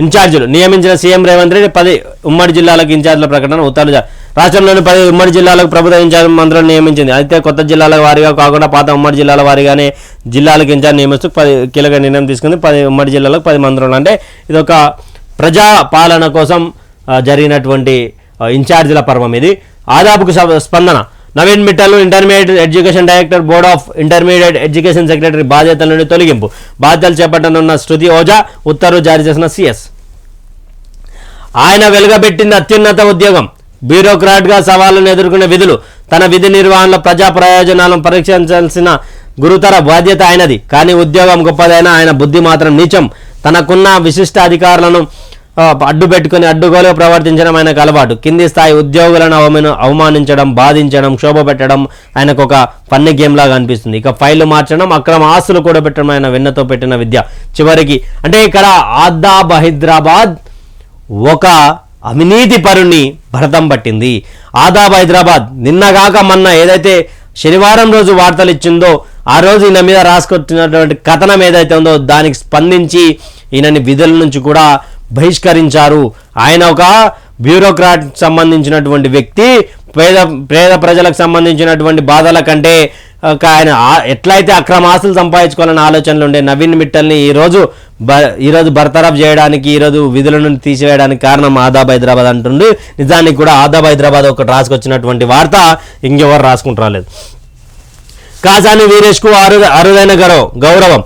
[SPEAKER 1] ఇన్ఛార్జీలు నియమించిన సీఎం రేవంత్ రెడ్డి. 10 ఉమ్మడి జిల్లాలకు ఇన్ఛార్జీల ప్రకటన ఉత్తర్వులు. రాష్ట్రంలోని 10 ఉమ్మడి జిల్లాలకు ప్రభుత్వ ఇన్ఛార్జ్ మంత్రులను నియమించింది. అయితే కొత్త జిల్లాల వారీగా కాకుండా పాత ఉమ్మడి జిల్లాల వారీగానే జిల్లాలకు ఇన్ఛార్జ్ నియమిస్తూ 10 కీలక నిర్ణయం తీసుకుంది. 10 ఉమ్మడి జిల్లాలకు 10 మంత్రులు. అంటే ఇదొక ప్రజా పాలన కోసం జరిగినటువంటి ఇన్ఛార్జీల పర్వం. ఇది ఆదాపుకు స్పందన. Naveen Mittal intermediate education director, board of intermediate education secretary బాధ్యతల నుండి తొలగింపు. బాధ్యతలు చేపట్టనున్న శృతి ఓజా. ఉత్తర్వు జారీ చేసిన సిఎస్. ఆయన వెలుగబెట్టింది అత్యున్నత ఉద్యోగం. బ్యూరోక్రాట్గా సవాళ్లను ఎదుర్కొనే విధులు. తన విధి నిర్వహణలో ప్రజా ప్రయోజనాలను పరీక్షించాల్సిన గురుతర బాధ్యత ఆయనది. కానీ ఉద్యోగం గొప్పదైనా ఆయన బుద్ధి మాత్రం నీచం. తనకున్న విశిష్ట అధికారులను అడ్డుపెట్టుకుని అడ్డుగోలుగా ప్రవర్తించడం ఆయనకు అలవాటు. కింది స్థాయి ఉద్యోగులను అవమానించడం, బాధించడం, శోభ పెట్టడం ఆయనకు ఒక ఫన్నీ గేమ్ లాగా అనిపిస్తుంది. ఇక ఫైళ్లు మార్చడం, అక్రమ ఆస్తులు కూడా పెట్టడం ఆయన వెన్నతో పెట్టిన విద్య. చివరికి అంటే ఇక్కడ ఆదాబ్ హైదరాబాద్ ఒక అవినీతి పరుని భరతం పట్టింది. ఆదాబ్ హైదరాబాద్ నిన్నగాక మొన్న ఏదైతే శనివారం రోజు వార్తలు ఇచ్చిందో, ఆ రోజు ఈయన మీద రాసుకొచ్చినటువంటి కథనం ఏదైతే ఉందో దానికి స్పందించి ఈయనని విధుల నుంచి కూడా బహిష్కరించారు. ఆయన ఒక బ్యూరోక్రాట్ సంబంధించినటువంటి వ్యక్తి. పేద ప్రజలకు సంబంధించినటువంటి బాధల కంటే ఆయన ఎట్లయితే అక్రమ ఆస్తులు సంపాదించుకోవాలనే ఆలోచనలు ఉండే నవీన్ మిట్టల్ని ఈరోజు బర్తరఫ్ చేయడానికి, ఈరోజు విధుల నుండి తీసివేయడానికి కారణం ఆదాబ్ హైదరాబాద్ అంటుంది. నిజానికి కూడా ఆదాబ్ హైదరాబాద్ ఒకటి రాసుకొచ్చినటువంటి వార్త ఇంకెవరు రాసుకుంటారాలేదు. కాసాని వీరేష్కు అరుదైన గౌరవం.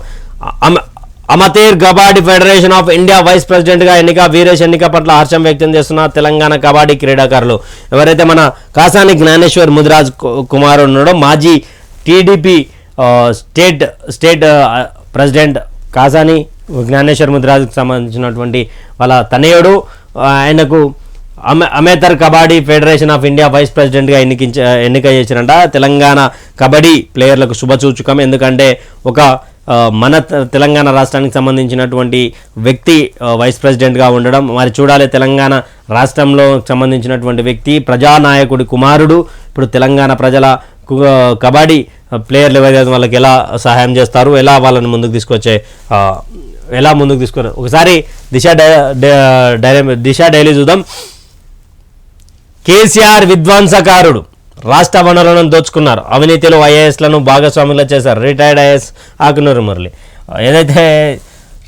[SPEAKER 1] Amateur kabaddi federation of India vice ప్రెసిడెంట్గా ఎన్నిక. వీరేష్ ఎన్నిక పట్ల హర్షం వ్యక్తం చేస్తున్న తెలంగాణ కబడ్డీ క్రీడాకారులు. ఎవరైతే మన కాసాని జ్ఞానేశ్వర్ ముదిరాజ్ కుమార్ ఉన్నాడో, మాజీ టీడీపీ స్టేట్ ప్రెసిడెంట్ కాసాని జ్ఞానేశ్వర్ ముదిరాజ్కి సంబంధించినటువంటి వాళ్ళ తనయుడు. ఆయనకు amateur kabaddi federation of India vice ప్రెసిడెంట్గా ఎన్నిక చేసిరంట. తెలంగాణ కబడ్డీ ప్లేయర్లకు శుభసూచకం. ఎందుకంటే ఒక మన తెలంగాణ రాష్ట్రానికి సంబంధించినటువంటి వ్యక్తి వైస్ ప్రెసిడెంట్గా ఉండడం. మరి చూడాలి, తెలంగాణ రాష్ట్రంలో సంబంధించినటువంటి వ్యక్తి ప్రజానాయకుడి కుమారుడు ఇప్పుడు తెలంగాణ ప్రజల కబడ్డీ ప్లేయర్లు ఎవరైతే వాళ్ళకి ఎలా సహాయం చేస్తారు, ఎలా వాళ్ళని ముందుకు తీసుకొచ్చే ఒకసారి దిశ డైలీ చూద్దాం. కేసీఆర్ విధ్వంసకారుడు. రాష్ట్ర వనరులను దోచుకున్నారు. అవినీతిలో ఐఏఎస్లను భాగస్వాములు చేశారు. Retired IAS Akunuru Murali. ఏదైతే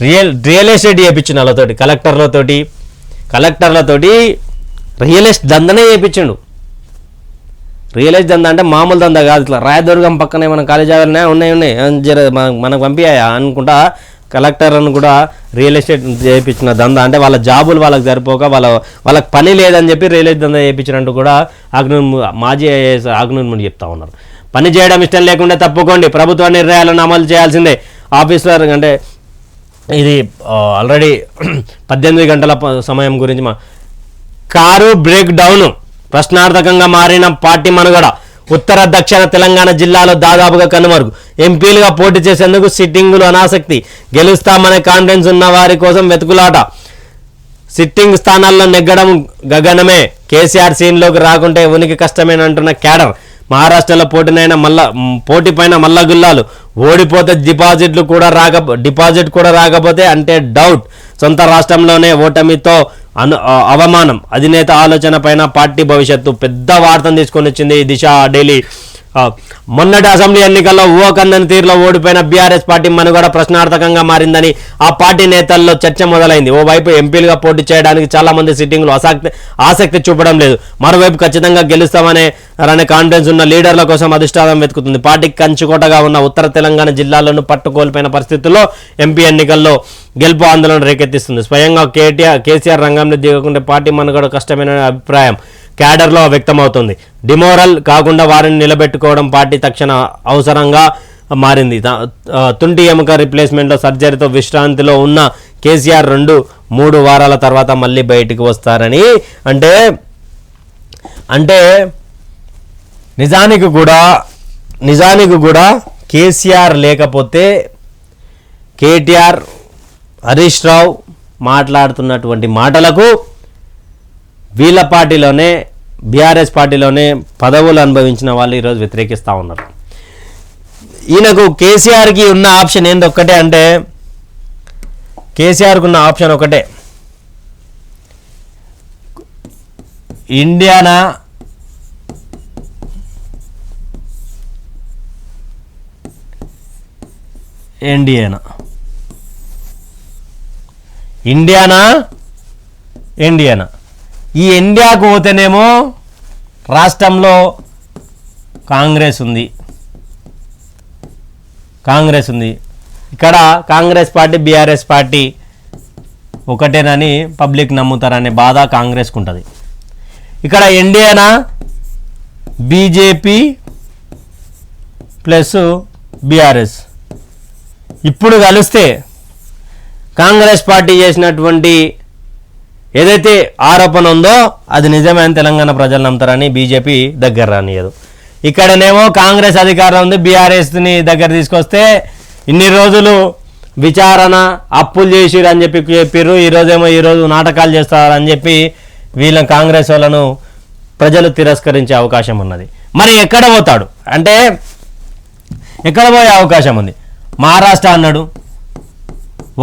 [SPEAKER 1] రియల్ ఎస్టేట్ చేయించిన వాళ్ళతోటి కలెక్టర్లతోటి రియల్ ఎస్టేట్ దందనే చేయించిండు. రియల్ ఎస్టేట్ దంద అంటే మామూలు దంద కాదు. ఇట్లా రాయదుర్గం పక్కనే మన ఖాళీ జాగాలనే ఉన్నాయి మనకు పంపించాయా అనుకుంటా. కలెక్టర్లను కూడా రియల్ ఎస్టేట్ చేయించిన దందా. అంటే వాళ్ళ జాబులు వాళ్ళకి సరిపోక వాళ్ళకి పని లేదని చెప్పి రియల్ ఎస్టేట్ దందా చేయించినట్టు కూడా మాజీ ఐఏఎస్ ఆగ్నూర్ ముడి చెప్తా ఉన్నారు. పని చేయడం ఇష్టం లేకుండా తప్పుకోండి, ప్రభుత్వ నిర్ణయాలను అమలు చేయాల్సిందే. ఆఫీసర్ అంటే ఇది ఆల్రెడీ 18 గంటల సమయం గురించి కారు బ్రేక్ డౌన్ ప్రశ్నార్థకంగా మారిన పార్టీ మనుగడ. ఉత్తర దక్షిణ తెలంగాణ జిల్లాలో దాదాపుగా కనుమరుగు. ఎంపీలుగా పోటీ చేసేందుకు సిట్టింగులు అనాసక్తి. గెలుస్తామనే కాన్ఫిడెన్స్ ఉన్న వారి కోసం వెతుకులాట. సిట్టింగ్ స్థానాల్లో నెగ్గడం గగనమే. కేసీఆర్ సీన్లోకి రాకుంటే ఉనికి కష్టమేనంటున్న క్యాడర్. మహారాష్ట్రలో పోటీ పైన మల్లగుల్లాలు. ఓడిపోతే డిపాజిట్ కూడా రాకపోతే అంటే డౌట్. సొంత రాష్ట్రంలోనే ఓటమితో అవమానం. అధినేత ఆలోచన పైన పార్టీ భవిష్యత్తు. పెద్ద వార్తను తీసుకొని వచ్చింది దిశ డైలీ. మొన్నటి అసెంబ్లీ ఎన్నికల్లో ఊహకందని తీరులో ఓడిపోయిన బీఆర్ఎస్ పార్టీ మనుగడ ప్రశ్నార్థకంగా మారిందని ఆ పార్టీ నేతల్లో చర్చ మొదలైంది. ఓవైపు ఎంపీలుగా పోటీ చేయడానికి చాలా మంది సిట్టింగ్లు ఆసక్తి చూపడం లేదు. మరోవైపు ఖచ్చితంగా గెలుస్తామనే కాన్ఫిడెన్స్ ఉన్న లీడర్ల కోసం అధిష్టానం వెతుకుతుంది. పార్టీకి కంచుకోటగా ఉన్న ఉత్తర తెలంగాణ జిల్లాలను పట్టుకోల్పోయిన పరిస్థితుల్లో ఎంపీ ఎన్నికల్లో గెలుపు ఆందోళన రేకెత్తిస్తుంది. స్వయంగా కేసీఆర్ రంగంలో దిగకుంటే పార్టీ మనుగడ కష్టమైన అభిప్రాయం క్యాడర్లో వ్యక్తమవుతుంది. డిమోరల్ కాకుండా వారిని నిలబెట్టుకోవడం పార్టీ తక్షణ అవసరంగా మారింది. తుంటి ఎముక రిప్లేస్మెంట్లో సర్జరీతో విశ్రాంతిలో ఉన్న కేసీఆర్ 2-3 వారాల తర్వాత మళ్ళీ బయటికి వస్తారని అంటే నిజానికి కూడా కేసీఆర్ లేకపోతే కేటీఆర్ హరీష్ రావు మాట్లాడుతున్నటువంటి మాటలకు వీళ్ళ పార్టీలోనే బీఆర్ఎస్ పార్టీలోనే పదవులు అనుభవించిన వాళ్ళు ఈరోజు వ్యతిరేకిస్తూ ఉన్నారు. ఈయనకు కేసీఆర్కి ఉన్న ఆప్షన్ ఏంది ఒక్కటే అంటే కేసీఆర్కి ఉన్న ఆప్షన్ ఒకటే, ఇండియానా ఇండియానా. ఈ ఇండియాకు పోతేనేమో రాష్ట్రంలో కాంగ్రెస్ ఉంది. ఇక్కడ కాంగ్రెస్ పార్టీ బీఆర్ఎస్ పార్టీ ఒకటేనని పబ్లిక్ నమ్ముతారనే బాధ కాంగ్రెస్కు ఉంటుంది. ఇక్కడ ఇండియానా బీజేపీ ప్లస్ బీఆర్ఎస్ ఇప్పుడు కలిస్తే కాంగ్రెస్ పార్టీ చేసినటువంటి ఏదైతే ఆరోపణ ఉందో అది నిజమైన తెలంగాణ ప్రజలు నమ్ముతారని బీజేపీ దగ్గర రానియదు. ఇక్కడనేమో కాంగ్రెస్ అధికారం ఉంది, బీఆర్ఎస్ని దగ్గర తీసుకొస్తే ఇన్ని రోజులు విచారణ అప్పులు చేసిరు అని చెప్పారు. ఈరోజు నాటకాలు చేస్తారని చెప్పి వీళ్ళ కాంగ్రెస్ వాళ్ళను ప్రజలు తిరస్కరించే అవకాశం ఉన్నది. మరి ఎక్కడ పోతాడు అంటే ఎక్కడ పోయే అవకాశం ఉంది? మహారాష్ట్ర అన్నాడు,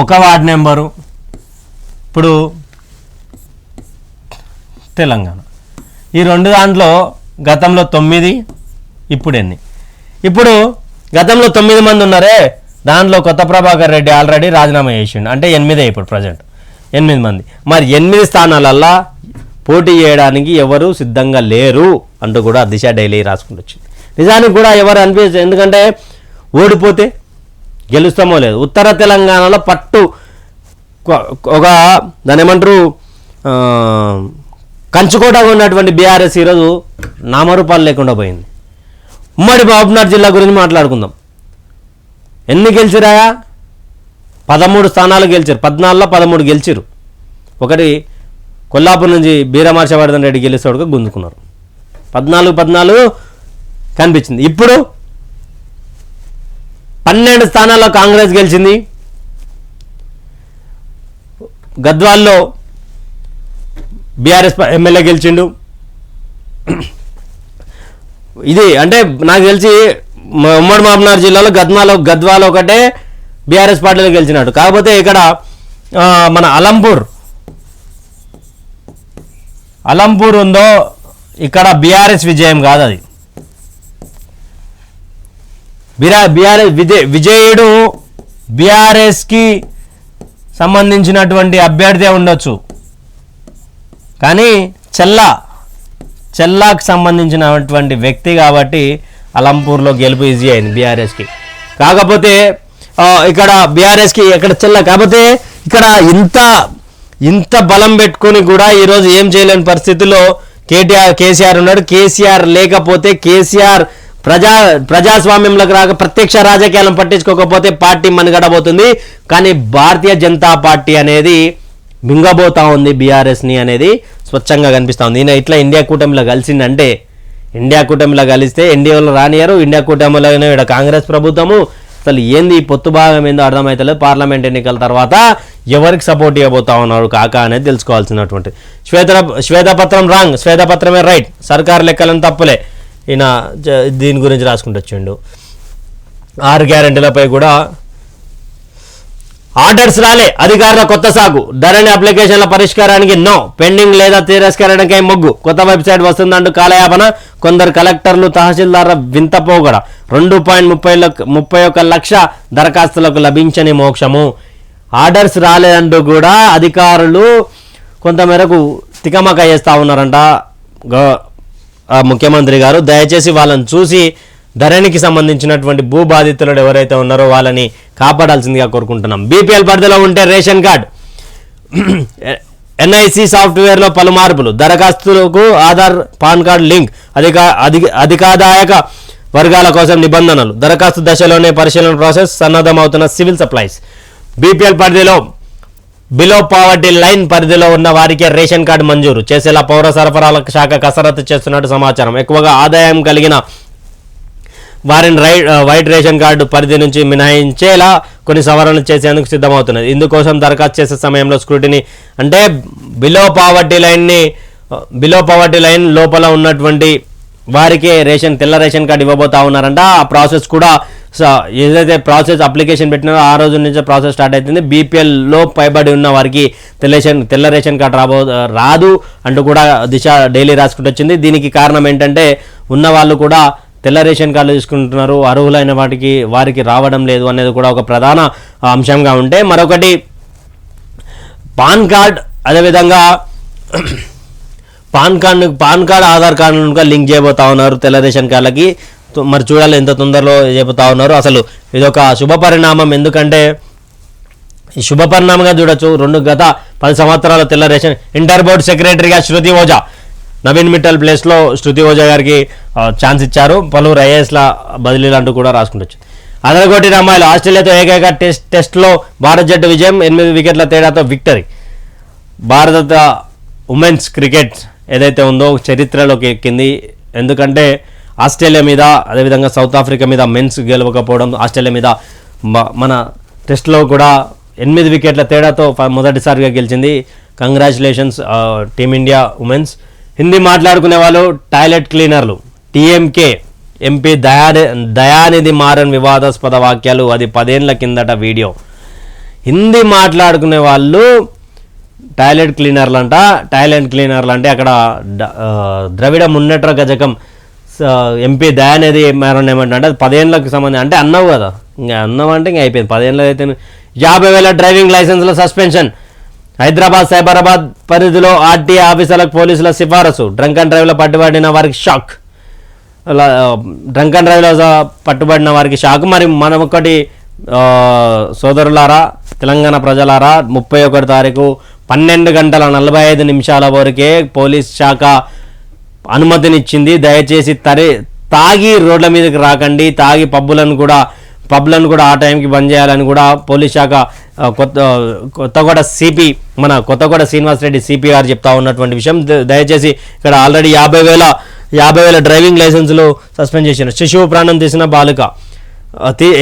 [SPEAKER 1] ఒక వార్డు నెంబరు. ఇప్పుడు తెలంగాణ ఈ 2 దాంట్లో గతంలో 9, ఇప్పుడు ఎన్ని? ఇప్పుడు గతంలో 9 మంది ఉన్నారే, దాంట్లో కొత్త ప్రభాకర్ రెడ్డి ఆల్రెడీ రాజీనామా చేసిండు, అంటే 8 ఇప్పుడు ప్రజెంట్ 8 మంది. మరి 8 స్థానాలల్లా పోటీ చేయడానికి ఎవరు సిద్ధంగా లేరు అంటూ కూడా దిశ డైలీ రాసుకుంటూ వచ్చింది. నిజానికి కూడా ఎవరు అనిపించదు, ఎందుకంటే ఓడిపోతే గెలుస్తామో లేదు. ఉత్తర తెలంగాణలో పట్టు ఒక దాని ఏమంటారు కంచుకోటగా ఉన్నటువంటి బీఆర్ఎస్ ఈరోజు నామరూపాలు లేకుండా పోయింది. ఉమ్మడి మహబూబ్నగర్ జిల్లా గురించి మాట్లాడుకుందాం. ఎన్ని గెలిచిరాయా? 13 స్థానాలు గెలిచారు. 14లో 13 గెలిచారు. ఒకటి కొల్లాపూర్ నుంచి బీరమర్షవర్ధన్ రెడ్డి గెలిచేవాడుగా గుంజుకున్నారు. 14 కనిపించింది. ఇప్పుడు 12 స్థానాల్లో కాంగ్రెస్ గెలిచింది. గద్వాల్లో బీఆర్ఎస్ ఎమ్మెల్యే గెలిచిండు. ఇది అంటే నాకు తెలిసి ఉమ్మడి మహబూబ్నగర్ జిల్లాలో గద్వాలో ఒకటే బీఆర్ఎస్ పార్టీలో గెలిచినాడు. కాకపోతే ఇక్కడ మన అలంపూర్ ఉందో ఇక్కడ బీఆర్ఎస్ విజయం కాదు. అది బీఆర్ఎస్ విజయుడు బీఆర్ఎస్కి సంబంధించినటువంటి అభ్యర్థి ఉండొచ్చు, కానీ చెల్లాకు సంబంధించినటువంటి వ్యక్తి కాబట్టి అలంపూర్లో గెలుపు ఈజీ అయింది బీఆర్ఎస్కి. కాకపోతే ఇక్కడ బీఆర్ఎస్కి ఎక్కడ కాకపోతే ఇక్కడ ఇంత బలం పెట్టుకొని కూడా ఈరోజు ఏం చేయలేని పరిస్థితిలో కేసీఆర్ ఉన్నాడు. కేసీఆర్ లేకపోతే కేసీఆర్ ప్రజాస్వామ్యంలోకి రాక ప్రత్యక్ష రాజకీయాలను పట్టించుకోకపోతే పార్టీ మనుగడబోతుంది. కానీ భారతీయ జనతా పార్టీ అనేది మింగబోతా ఉంది బీఆర్ఎస్ని అనేది స్వచ్ఛంగా కనిపిస్తూ ఉంది. ఈయన ఇట్లా ఇండియా కూటమిలో కలిసిందంటే, ఇండియా కూటమిలో కలిస్తే ఎన్డీఏలో రానియరు, ఇండియా కూటమిలోనే ఇక్కడ కాంగ్రెస్ ప్రభుత్వము. అసలు ఏంది ఈ పొత్తు భాగం ఏందో అర్థమవుతలేదు. పార్లమెంట్ ఎన్నికల తర్వాత ఎవరికి సపోర్ట్ ఇవ్వబోతా ఉన్నారు కాక అనేది తెలుసుకోవాల్సినటువంటి. శ్వేతపత్రం రాంగ్, శ్వేతపత్రమే రైట్, సర్కారు లెక్కలను తప్పులే. ఈయన దీని గురించి రాసుకుంటూ వచ్చిండు. 6 గ్యారెంటీలపై కూడా ఆర్డర్స్ రాలే, అధికారుల కొత్త సాగు. ధరణి అప్లికేషన్ల పరిష్కారానికి నో, పెండింగ్ లేదా తిరస్కరణకై మొగ్గు. కొత్త వెబ్సైట్ వస్తుందంటూ కాలయాపన. కొందరు కలెక్టర్లు, తహసీల్దార్ల వింత పోగడ. 2.31 లక్ష దరఖాస్తులకు లభించని మోక్షము. ఆర్డర్స్ రాలేదంటూ కూడా అధికారులు కొంతమేరకు తికమక చేస్తూ ఉన్నారంట ముఖ్యమంత్రి గారు. దయచేసి వాళ్ళని చూసి ధరణికి సంబంధించినటువంటి భూ బాధితులు ఎవరైతే ఉన్నారో వాళ్ళని కాపాడాల్సిందిగా కోరుకుంటున్నాం. బీపీఎల్ పరిధిలో ఉంటే రేషన్ కార్డ్, ఎన్ఐసి సాఫ్ట్వేర్లో పలు మార్పులు. దరఖాస్తులకు ఆధార్, పాన్ కార్డు లింక్. అధికాదాయక వర్గాల కోసం నిబంధనలు. దరఖాస్తు దశలోనే పరిశీలన ప్రాసెస్. సన్నద్ధమవుతున్న సివిల్ సప్లైస్. బీపీఎల్ పరిధిలో బిలో పావర్టీ లైన్ పరిధిలో ఉన్న వారికే రేషన్ కార్డు మంజూరు చేసేలా పౌర సరఫరాల శాఖ కసరత్తు చేస్తున్నట్టు సమాచారం. ఎక్కువగా ఆదాయం కలిగిన వారిని వైట్ రేషన్ కార్డు పరిధి నుంచి మినహాయించేలా కొన్ని సవరణలు చేసేందుకు సిద్ధమవుతున్నది. ఇందుకోసం దరఖాస్తు చేసే సమయంలో స్క్రూటినీ అంటే బిలో పావర్టీ లైన్ లోపల ఉన్నటువంటి వారికే తెల్ల రేషన్ కార్డు ఇవ్వబోతా ఉన్నారంట. ఆ ప్రాసెస్ కూడా ఏదైతే ప్రాసెస్ అప్లికేషన్ పెట్టినారో ఆ రోజు నుంచే ప్రాసెస్ స్టార్ట్ అవుతుంది. బీపీఎల్లో పైబడి ఉన్న వారికి తెల్ల రేషన్ కార్డు రాదు అంటూ కూడా దిశ డైలీ రాసుకుంటూ వచ్చింది. దీనికి కారణం ఏంటంటే ఉన్న వాళ్ళు కూడా తెల్ల రేషన్ కార్డులు తీసుకుంటున్నారు, అర్హులైన వారికి రావడం లేదు అనేది కూడా ఒక ప్రధాన అంశంగా ఉంటే, మరొకటి పాన్ కార్డ్, అదేవిధంగా pan card Aadhaar card link చేయబోతా ఉన్నారు తెల్ల రేషన్ కార్డులకి. మరి చూడాలి ఎంత తొందరలో చెబుతా ఉన్నారు. అసలు ఇదొక శుభ పరిణామం, ఎందుకంటే ఈ శుభ పరిణామంగా చూడొచ్చు. గత 10 సంవత్సరాల తెల్ల రేషన్. ఇంటర్ బోర్డు సెక్రటరీగా శృతి ఓజా, నవీన్ మిట్టల్ ప్లేస్లో శృతి ఓజా గారికి ఛాన్స్ ఇచ్చారు. పలువురు ఐఏఎస్ల బదిలీలు అంటూ కూడా రాసుకుంటొచ్చు. అదరగొట్టిన అమ్మాయిలు. ఆస్ట్రేలియాతో ఏకైక టెస్ట్లో భారత జట్టు విజయం. 8 వికెట్ల తేడాతో విక్టరీ. భారత ఉమెన్స్ క్రికెట్ ఏదైతే ఉందో చరిత్రలోకి ఎక్కింది. ఎందుకంటే ఆస్ట్రేలియా మీద, అదేవిధంగా సౌత్ ఆఫ్రికా మీద మెన్స్ గెలవకపోవడం, ఆస్ట్రేలియా మీద మన టెస్ట్లో కూడా 8 వికెట్ల తేడాతో మొదటిసారిగా గెలిచింది. Congratulations team India women's. హిందీ మాట్లాడుకునే వాళ్ళు టాయిలెట్ క్లీనర్లు. టీఎంకే ఎంపీ దయానిధి మారన్ వివాదాస్పద వాక్యాలు. అది 10 ఏళ్ల కిందట వీడియో. హిందీ మాట్లాడుకునే వాళ్ళు టాయిలెట్ క్లీనర్లు అంటే అక్కడ ద్రవిడ మున్నెట్ర గజకం ఎంపీ దయానిధి మారన్ ఏమంటే అది 10 ఏళ్ళకి సంబంధించి అంటే అన్నావు కదా, ఇంకా అన్నావు అంటే ఇంకా అయిపోయింది. 10 ఏళ్ళు అయితే 50,000 డ్రైవింగ్ లైసెన్స్ల సస్పెన్షన్. హైదరాబాద్ సైబరాబాద్ పరిధిలో ఆర్టీఏ ఆఫీసర్లకు పోలీసుల సిఫారసు. డ్రంక్ అండ్ డ్రైవ్లో పట్టుబడిన వారికి షాక్. మరి మనొకటి సోదరులారా, తెలంగాణ ప్రజలారా, 31 తారీఖు 12 గంటల 45 నిమిషాల వరకే పోలీస్ శాఖ అనుమతినిచ్చింది. దయచేసి తాగి రోడ్ల మీదకి రాకండి. తాగి పబ్బులను కూడా ఆ టైంకి బంద్ చేయాలని కూడా పోలీస్ శాఖ కొత్తగూడ సిపి మన కొత్తగూడ శ్రీనివాస్ రెడ్డి సిపి గారు చెప్తా ఉన్నటువంటి విషయం. దయచేసి ఇక్కడ ఆల్రెడీ 50,000 డ్రైవింగ్ లైసెన్సులు సస్పెండ్ చేశారు. శిశువు ప్రాణం తీసిన బాలిక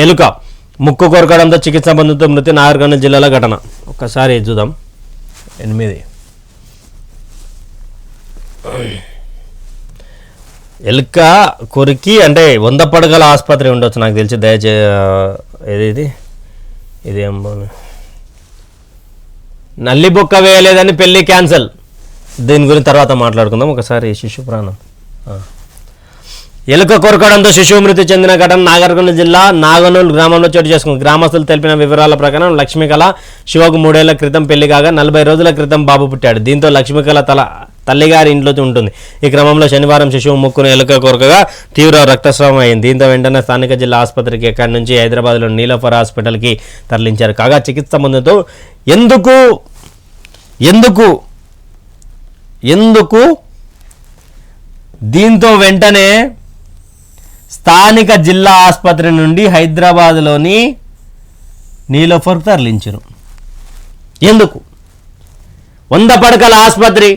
[SPEAKER 1] ఎలుక ముక్కు కొరకడంతో చికిత్స పొందుతూ మృతి. నాగర్ జిల్లాలో ఘటన. ఒక్కసారి చూద్దాం. 8 ఎలుక కొరికి అంటే 100 పడగల ఆసుపత్రి ఉండొచ్చు నాకు తెలిసి. ఇదేం నల్లి బొక్క వేయలేదని పెళ్లి క్యాన్సల్. దీని గురించి తర్వాత మాట్లాడుకుందాం. ఒకసారి శిశు ప్రాణం. ఎలుక కొరకడంతో శిశువు మృతి చెందిన ఘటన నాగర్కర్నూలు జిల్లా నాగనూలు గ్రామంలో చోటు చేసుకుంది. గ్రామస్తులు తెలిపిన వివరాల ప్రకారం లక్ష్మీకళ శివకు 3 ఏళ్ల క్రితం పెళ్లి కాగా 40 రోజుల క్రితం బాబు పుట్టాడు. దీంతో లక్ష్మీకళ తల్లిగారి ఇంట్లో ఉంటుంది. ఈ క్రమంలో శనివారం శిశువు ముక్కును ఎలుక కొరకగా తీవ్ర రక్తస్రావం అయింది. దీంతో వెంటనే స్థానిక జిల్లా ఆసుపత్రికి ఎక్కడి నుంచి హైదరాబాద్లో నీలోఫర్ హాస్పిటల్కి తరలించారు. కాగా చికిత్స పొందుతూ ఎందుకు దీంతో వెంటనే స్థానిక జిల్లా ఆసుపత్రి నుండి హైదరాబాద్లోని నీలోఫర్కు తరలించారు. ఎందుకు 100 పడకల ఆసుపత్రి.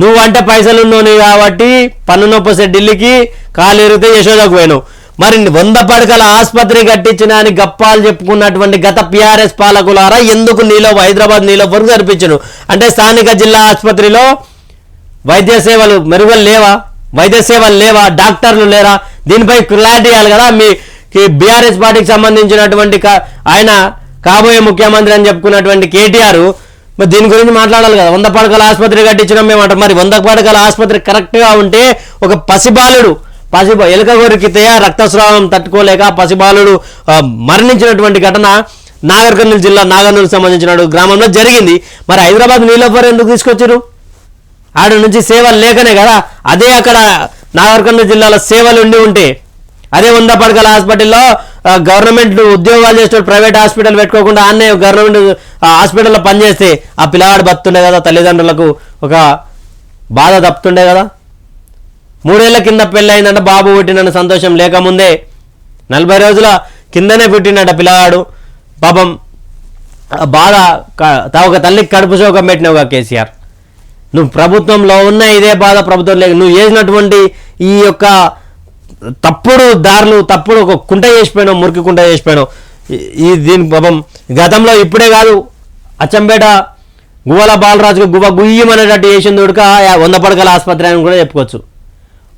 [SPEAKER 1] నువ్వంటే పైసలు ఉన్నోని కాబట్టి పన్ను నొప్పి ఢిల్లీకి కాలు ఎరిగితే యశోదకు పోయినావు. మరి 100 పడకల ఆసుపత్రి కట్టించిన అని గప్పాలు చెప్పుకున్నటువంటి గత పిఆర్ఎస్ పాలకులారా ఎందుకు హైదరాబాద్ వరకు జరిపించను? అంటే స్థానిక జిల్లా ఆసుపత్రిలో వైద్య సేవలు మెరుగులు లేవా? వైద్య సేవలు లేవా? డాక్టర్లు లేరా? దీనిపై క్లారిటీ ఇవ్వాలి కదా. మీ బీఆర్ఎస్ పార్టీకి సంబంధించినటువంటి ఆయన కాబోయే ముఖ్యమంత్రి అని చెప్పుకున్నటువంటి కేటీఆర్ మరి దీని గురించి మాట్లాడాలి కదా. 100 పడకల ఆసుపత్రి కట్టించడం మేమంట. మరి 100 పడకల ఆసుపత్రి కరెక్ట్గా ఉంటే ఒక పసిబాలుడు ఎలుక కొరికితే రక్తస్రావం తట్టుకోలేక పసిబాలుడు మరణించినటువంటి ఘటన నాగర్ కర్నూలు జిల్లా నాగర్నూలుకు సంబంధించిన గ్రామంలో జరిగింది. మరి హైదరాబాద్ నీలోఫర్ ఎందుకు తీసుకొచ్చారు? ఆడ నుంచి సేవలు లేకనే కదా. అదే అక్కడ నాగర్ కర్నూలు జిల్లాలో సేవలు ఉంటే అదే 100 పడకల హాస్పిటల్లో గవర్నమెంట్ ఉద్యోగాలు చేసే ప్రైవేట్ హాస్పిటల్ పెట్టుకోకుండా అన్నే గవర్నమెంట్ హాస్పిటల్లో పనిచేస్తే ఆ పిల్లవాడు బతుండే కదా. తల్లిదండ్రులకు ఒక బాధ తప్పుతుండే కదా. 3 ఏళ్ల కింద పెళ్ళి అయిందంటే బాబు పుట్టినన్న సంతోషం లేకముందే 40 రోజుల కిందనే పుట్టినట్ట పిల్లవాడు. పాపం బాధ ఒక తల్లికి కడుపు శోకం పెట్టినావుగా కేసీఆర్. నువ్వు ప్రభుత్వంలో ఉన్న ఇదే బాధ ప్రభుత్వం లేక నువ్వు చేసినటువంటి ఈ యొక్క తప్పుడు దారులు తప్పుడు ఒక కుంట చేసిపోయినావు, మురికి కుంట చేసిపోయినావు. దీని పాపం గతంలో ఇప్పుడే కాదు అచ్చంపేట గువ్వల బాలరాజుకు గుయ్యమనేటట్టు చేసింది ఉడక 100 పడకల ఆసుపత్రి అని కూడా చెప్పుకోవచ్చు.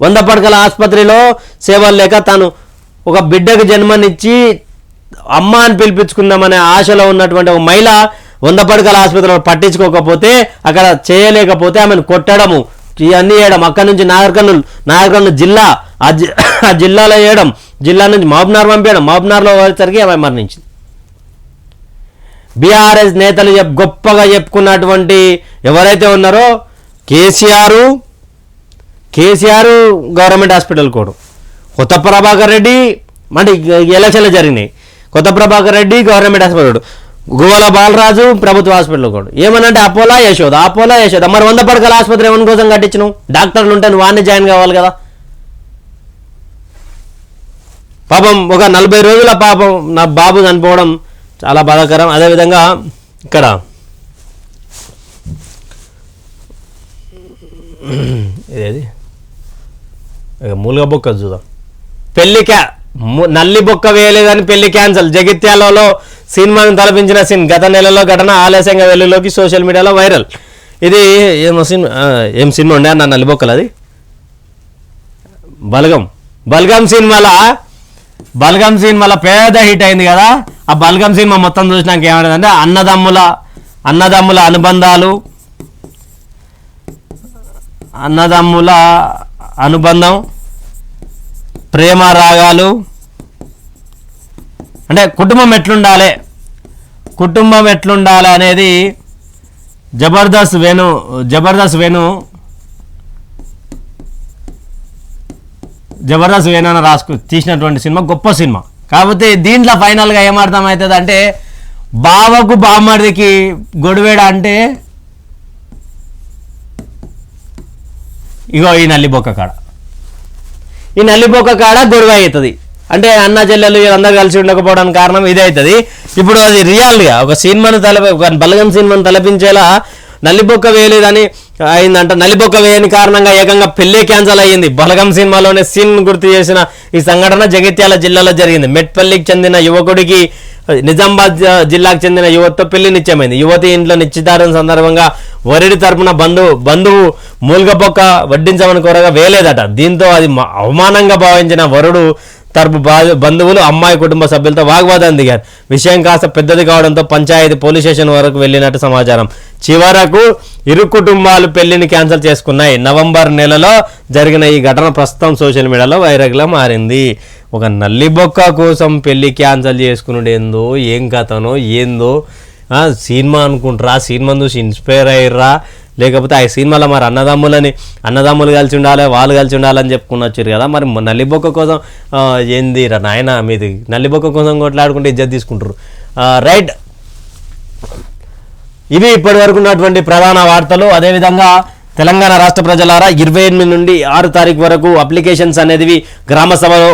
[SPEAKER 1] 100 పడకల ఆసుపత్రిలో సేవలు లేక తాను ఒక బిడ్డకు జన్మనిచ్చి అమ్మ అని పిలిపించుకుందామనే ఆశలో ఉన్నటువంటి ఒక మహిళ 100 పడకల ఆసుపత్రిలో పట్టించుకోకపోతే అక్కడ చేయలేకపోతే ఆమెను కొట్టడము ఇవన్నీ చేయడం. అక్కడి నుంచి నాగర్ కర్నూలు జిల్లా ఆ జిల్లాలో వేయడం, జిల్లా నుంచి మహబూబ్నగర్ పంపించడం, మహబూబ్నగర్లో వచ్చేసరికి ఆమె మరణించింది. బీఆర్ఎస్ నేతలు గొప్పగా చెప్పుకున్నటువంటి ఎవరైతే ఉన్నారో కేసీఆర్ గవర్నమెంట్ హాస్పిటల్ కోడు, కొత్త ప్రభాకర్ రెడ్డి అంటే ఎలక్షన్లు జరిగినాయి, కొత్త ప్రభాకర్ రెడ్డి గవర్నమెంట్ హాస్పిటల్, గువ్వల బాలరాజు ప్రభుత్వ హాస్పిటల్ కోడు. ఏమనంటే అపోలో యశోద. మరి 100 పడకల ఆసుపత్రి ఎవరి కోసం కట్టించినావు? డాక్టర్లు ఉంటే నువ్వు వాడిని జాయిన్ కావాలి కదా. పాపం ఒక 40 రోజుల పాపం నా బాబు చనిపోవడం చాలా బాధాకరం. అదేవిధంగా ఇక్కడ ఇదేది మూలుగ బొక్క చూద్దాం. నల్లి బొక్క వేయలేదని పెళ్లి క్యాన్సల్. జగిత్యాలలో సినిమాను తలపించిన సీన్ గత నెలలో ఘటన ఆలస్యంగా వెలుగులోకి సోషల్ మీడియాలో వైరల్. ఇది ఏం సినిమా ఉండే అన్న నల్లి బొక్కలు? అది బల్గం సినిమాలో పెద్ద హిట్ అయింది కదా. ఆ బల్గం సినిమా మొత్తం చూసినాక ఏమంటుందంటే అన్నదమ్ముల అనుబంధం, ప్రేమ రాగాలు అంటే కుటుంబం ఎట్లుండాలి అనేది జబర్దస్త్ వేణు తీసినటువంటి సినిమా, గొప్ప సినిమా. కాకపోతే దీంట్లో ఫైనల్గా ఏమర్థం అవుతుంది అంటే బావకు బామ్మడికి గొడవేడ అంటే ఇగో ఈ నల్లిబొక్క కాడ గొడవ అవుతుంది. అంటే అన్న చెల్లెలు అందరూ కలిసి ఉండకపోవడానికి కారణం ఇదే అవుతుంది. ఇప్పుడు అది రియల్గా ఒక బలగం సినిమాను తలపించేలా నల్లిబొక్క వేయలేదని అయిందంట. నల్లిబొక్క వేయని కారణంగా ఏకంగా పెళ్ళే క్యాన్సల్ అయ్యింది. బలగం సినిమాలోనే సీన్ గుర్తు చేసిన ఈ సంఘటన జగిత్యాల జిల్లాలో జరిగింది. మెట్పల్లికి చెందిన యువకుడికి నిజామాబాద్ జిల్లాకు చెందిన యువతితో పెళ్లి నిశ్చయమైంది. యువతి ఇంట్లో నిశ్చితార్థం సందర్భంగా వరుడి తరపున బంధువు మూలిగబొక్క వడ్డించమని కోరగా వేయలేదట. దీంతో అది అవమానంగా భావించిన వరుడు తరపు బంధువులు అమ్మాయి కుటుంబ సభ్యులతో వాగ్వాదం దిగారు. విషయం కాస్త పెద్దది కావడంతో పంచాయతీ పోలీస్ స్టేషన్ వరకు వెళ్ళినట్టు సమాచారం. చివరకు ఇరు కుటుంబాలు పెళ్లిని క్యాన్సిల్ చేసుకున్నాయి. నవంబర్ నెలలో జరిగిన ఈ ఘటన ప్రస్తుతం సోషల్ మీడియాలో వైరల్గా మారింది. ఒక నల్లిబొక్క కోసం పెళ్లి క్యాన్సిల్ చేసుకునేందో ఏం కథనో ఏందో సినిమా అనుకుంటారా? సినిమా చూసి ఇన్స్పైర్ అయ్యారా? లేకపోతే ఆ సినిమాలో మరి అన్నదమ్ములు కలిసి ఉండాలి, వాళ్ళు కలిసి ఉండాలని చెప్పుకుని వచ్చారు కదా. మరి నల్లిబొక్క కోసం ఏంది రా నాయన మీది? నల్లిబొక్క కోసం కొట్లాడుకుంటే ఇజ్జత్ తీసుకుంటారు. రైట్, ఇవి ఇప్పటి వరకు ఉన్నటువంటి ప్రధాన వార్తలు. అదేవిధంగా తెలంగాణ రాష్ట్ర ప్రజలారా 28 నుండి 6 తారీఖు వరకు అప్లికేషన్స్ అనేవి గ్రామ సభలో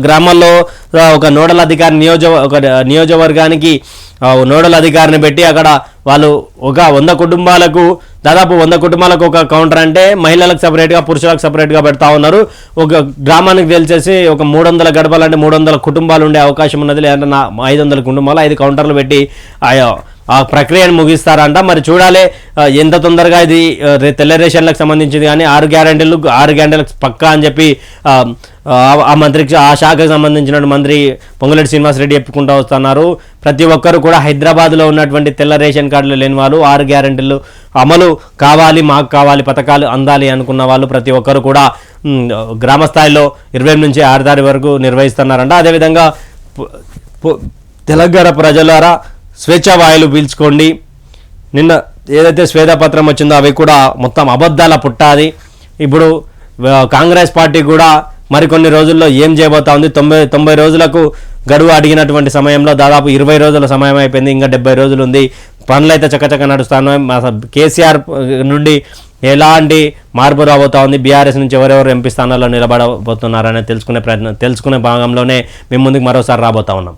[SPEAKER 1] గ్రామాల్లో ఒక నోడల్ అధికారి నియోజకవర్గానికి నోడల్ అధికారిని పెట్టి అక్కడ వాళ్ళు ఒక 100 కుటుంబాలకు దాదాపు 100 కుటుంబాలకు ఒక కౌంటర్ అంటే మహిళలకు సపరేట్గా పురుషులకు సపరేట్గా పెడతా ఉన్నారు. ఒక గ్రామానికి తెలిసేసి ఒక 300 గడపాలంటే 300 కుటుంబాలు ఉండే అవకాశం ఉన్నది. లేదంటే 500 కుటుంబాలు 5 కౌంటర్లు పెట్టి ఆ ప్రక్రియను ముగిస్తారంట. మరి చూడాలి ఎంత తొందరగా ఇది తెల్ల రేషన్లకు సంబంధించింది. కానీ 6 గ్యారెంటీలకు పక్కా అని చెప్పి ఆ శాఖకు సంబంధించిన మంత్రి పొంగులేటి శ్రీనివాసరెడ్డి చెప్పుకుంటూ వస్తున్నారు. ప్రతి ఒక్కరు కూడా హైదరాబాద్లో ఉన్నటువంటి తెల్ల రేషన్ కార్డులు లేని వాళ్ళు 6 గ్యారెంటీలు అమలు కావాలి, మాకు కావాలి, పథకాలు అందాలి అనుకున్న వాళ్ళు ప్రతి ఒక్కరు కూడా గ్రామ స్థాయిలో 28 నుంచి 6 తారీఖు వరకు నిర్వహిస్తున్నారంట. అదేవిధంగా తెలంగాణ ప్రజలారా స్వేచ్ఛా వాయులు పీల్చుకోండి. నిన్న ఏదైతే శ్వేతపత్రం వచ్చిందో అవి కూడా మొత్తం అబద్ధాల పుట్టాది. ఇప్పుడు కాంగ్రెస్ పార్టీ కూడా మరికొన్ని రోజుల్లో ఏం చేయబోతా ఉంది. 90 రోజులకు గడువు అడిగినటువంటి సమయంలో దాదాపు 20 రోజుల సమయం అయిపోయింది. ఇంకా 70 రోజులు ఉంది. పనులు అయితే చక్కచక్క నడుస్తాను. కేసీఆర్ నుండి ఎలాంటి మార్పు రాబోతా ఉంది, బీఆర్ఎస్ నుంచి ఎవరెవరు ఎంపీ స్థానాల్లో నిలబడబోతున్నారనే తెలుసుకునే భాగంలోనే మేము ముందుకు మరోసారి రాబోతా ఉన్నాం.